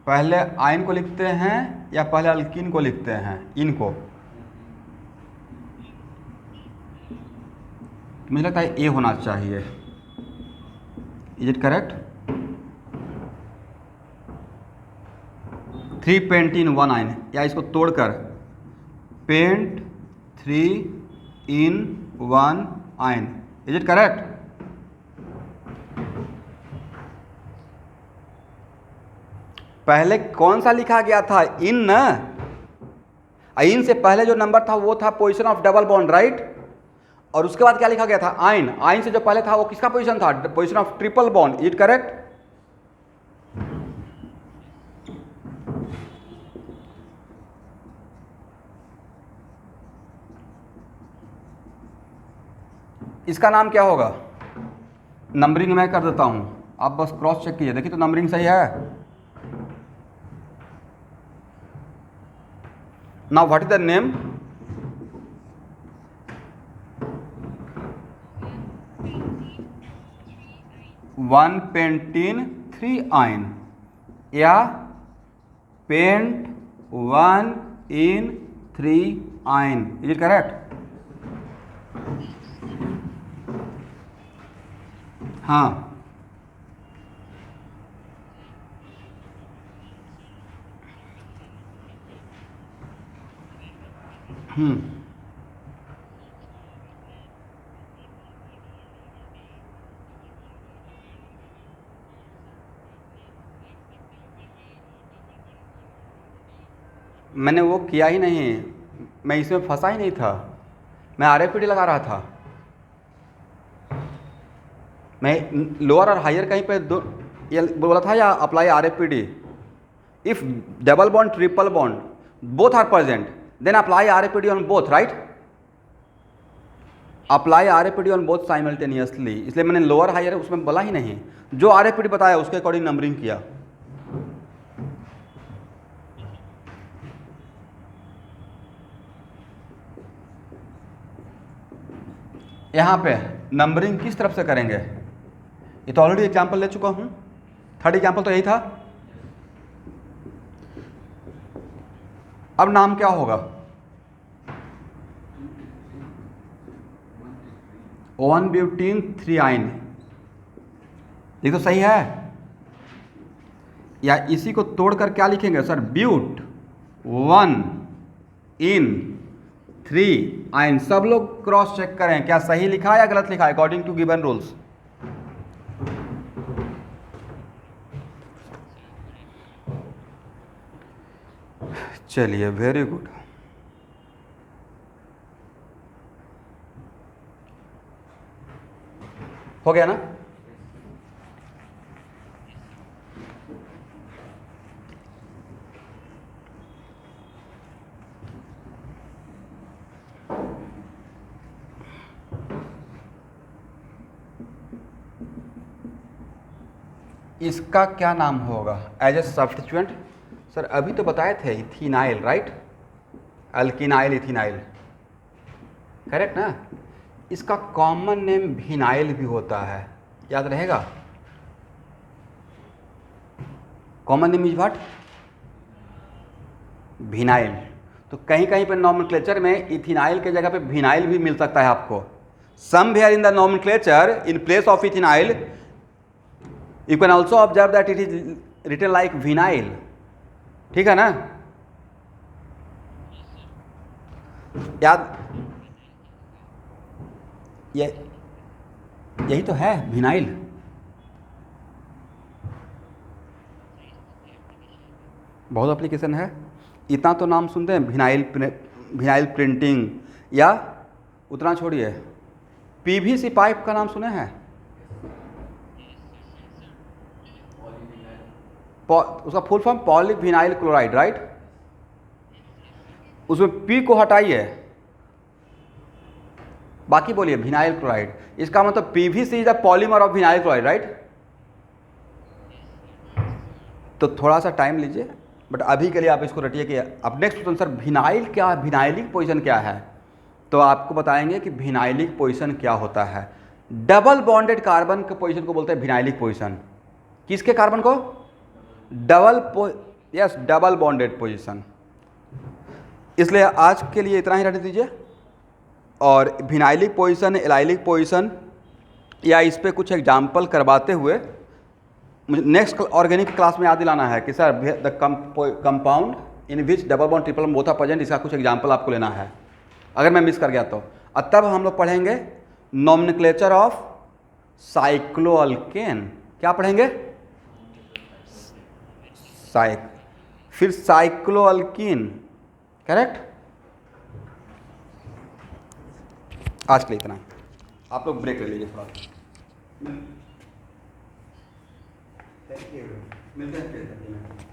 पहले आयन को लिखते हैं या पहले अल्कीन को लिखते हैं, इनको? मुझे लगता है ए होना चाहिए। Is it correct? 3 pent en 1 yne, या इसको तोड़कर pent 3 en 1 yne. Is it correct? पहले कौन सा लिखा गया था? इन न, इन से पहले जो नंबर था वो था position of double bond, right. और उसके बाद क्या लिखा गया था? आयन। आयन से जो पहले था वो किसका पोजीशन था? Position of triple bond. Is it correct? इसका नाम क्या होगा? नंबरिंग मैं कर देता हूँ, आप बस क्रॉस चेक कीजिए, देखिए तो नंबरिंग सही है। Now what is the name? One pentene 3 आइन या पेंट 1 in 3 आइन, इज इट करेक्ट? हाँ, मैंने वो किया ही नहीं, मैं इसमें फंसा ही नहीं था, मैं RFPD लगा रहा था। मैं लोअर और हायर कहीं पे दो ये बोला था या apply RFPD? If double bond triple bond both are present then apply RFPD on both, right? Apply RFPD on both simultaneously, इसलिए मैंने लोअर हायर उसमें बोला ही नहीं, जो RFPD बताया उसके अकॉर्डिंग नंबरिंग किया। यहाँ पे नंबरिंग किस तरफ से करेंगे? ये तो ऑलरेडी एग्जाम्पल ले चुका हूँ, थर्ड एग्जाम्पल तो यही था। अब नाम क्या होगा? 1 ब्यूटीन 3 आइन, ये तो सही है। या इसी को तोड़कर क्या लिखेंगे सर? ब्यूट 1 in 3 आइन। सब लोग क्रॉस चेक करें क्या सही लिखा है या गलत लिखा है अकॉर्डिंग टू गिवन रूल्स। चलिए, वेरी गुड। हो गया ना? इसका क्या नाम होगा एज ए सब्स्टिट्यूएंट? सर अभी तो बताए थे इथिनाइल, राइट? अल्किनाइल इथिनाइल, करेक्ट ना? इसका कॉमन नेम विनाइल भी होता है, याद रहेगा? Common name is what? Vinyl. तो कहीं कहीं पर नॉमेनक्लेचर में इथिनाइल के जगह पे विनाइल भी मिल सकता है आपको। Somewhere in the nomenclature in place of ethynyl you can also observe that it is written like vinyl, ठीक है ना? याद, यही तो है विनाइल। बहुत एप्लीकेशन है, इतना तो नाम सुनते हैं, विनाइल प्रिंटिंग, या उतना छोड़िए, PVC पाइप का नाम सुने हैं? उसका full form polyvinyl chloride, right? उसमें पी को हटाइए, बाकी बोलिए विनाइल क्लोराइड। इसका मतलब PVC is the polymer of vinyl chloride, right? तो थोड़ा सा टाइम लीजिए, बट अभी के लिए आप इसको रटिए कि अब नेक्स्ट क्वेश्चन सर विनाइल क्या, विनाइलिक पोजीशन क्या है? तो आपको बताएंगे कि विनाइलिक पोजीशन क्या होता है। डबल बॉन्डेड कार्बन के पोजीशन को बोलते हैं विनाइलिक पोजीशन। किसके कार्बन को? Double bonded position. इसलिए आज के लिए इतना ही रट दीजिए, और विनाइलिक पोजीशन, एलाइलिक पोजीशन या इस पे कुछ एग्जाम्पल करवाते हुए मुझे नेक्स्ट ऑर्गेनिक क्लास में याद दिलाना है कि sir the compound in which double bond triple bond both are present, इसका कुछ एग्जाम्पल आपको लेना है, अगर मैं मिस कर गया तो। और तब हम लोग पढ़ेंगे नॉमेनक्लेचर ऑफ साइक्लोअल्केन। क्या पढ़ेंगे? फिर साइक्लोअल्कीन, करेक्ट? आज के लिए इतना, आप लोग ब्रेक ले लीजिए थोड़ा। थैंक यू, मिलते हैं फिर।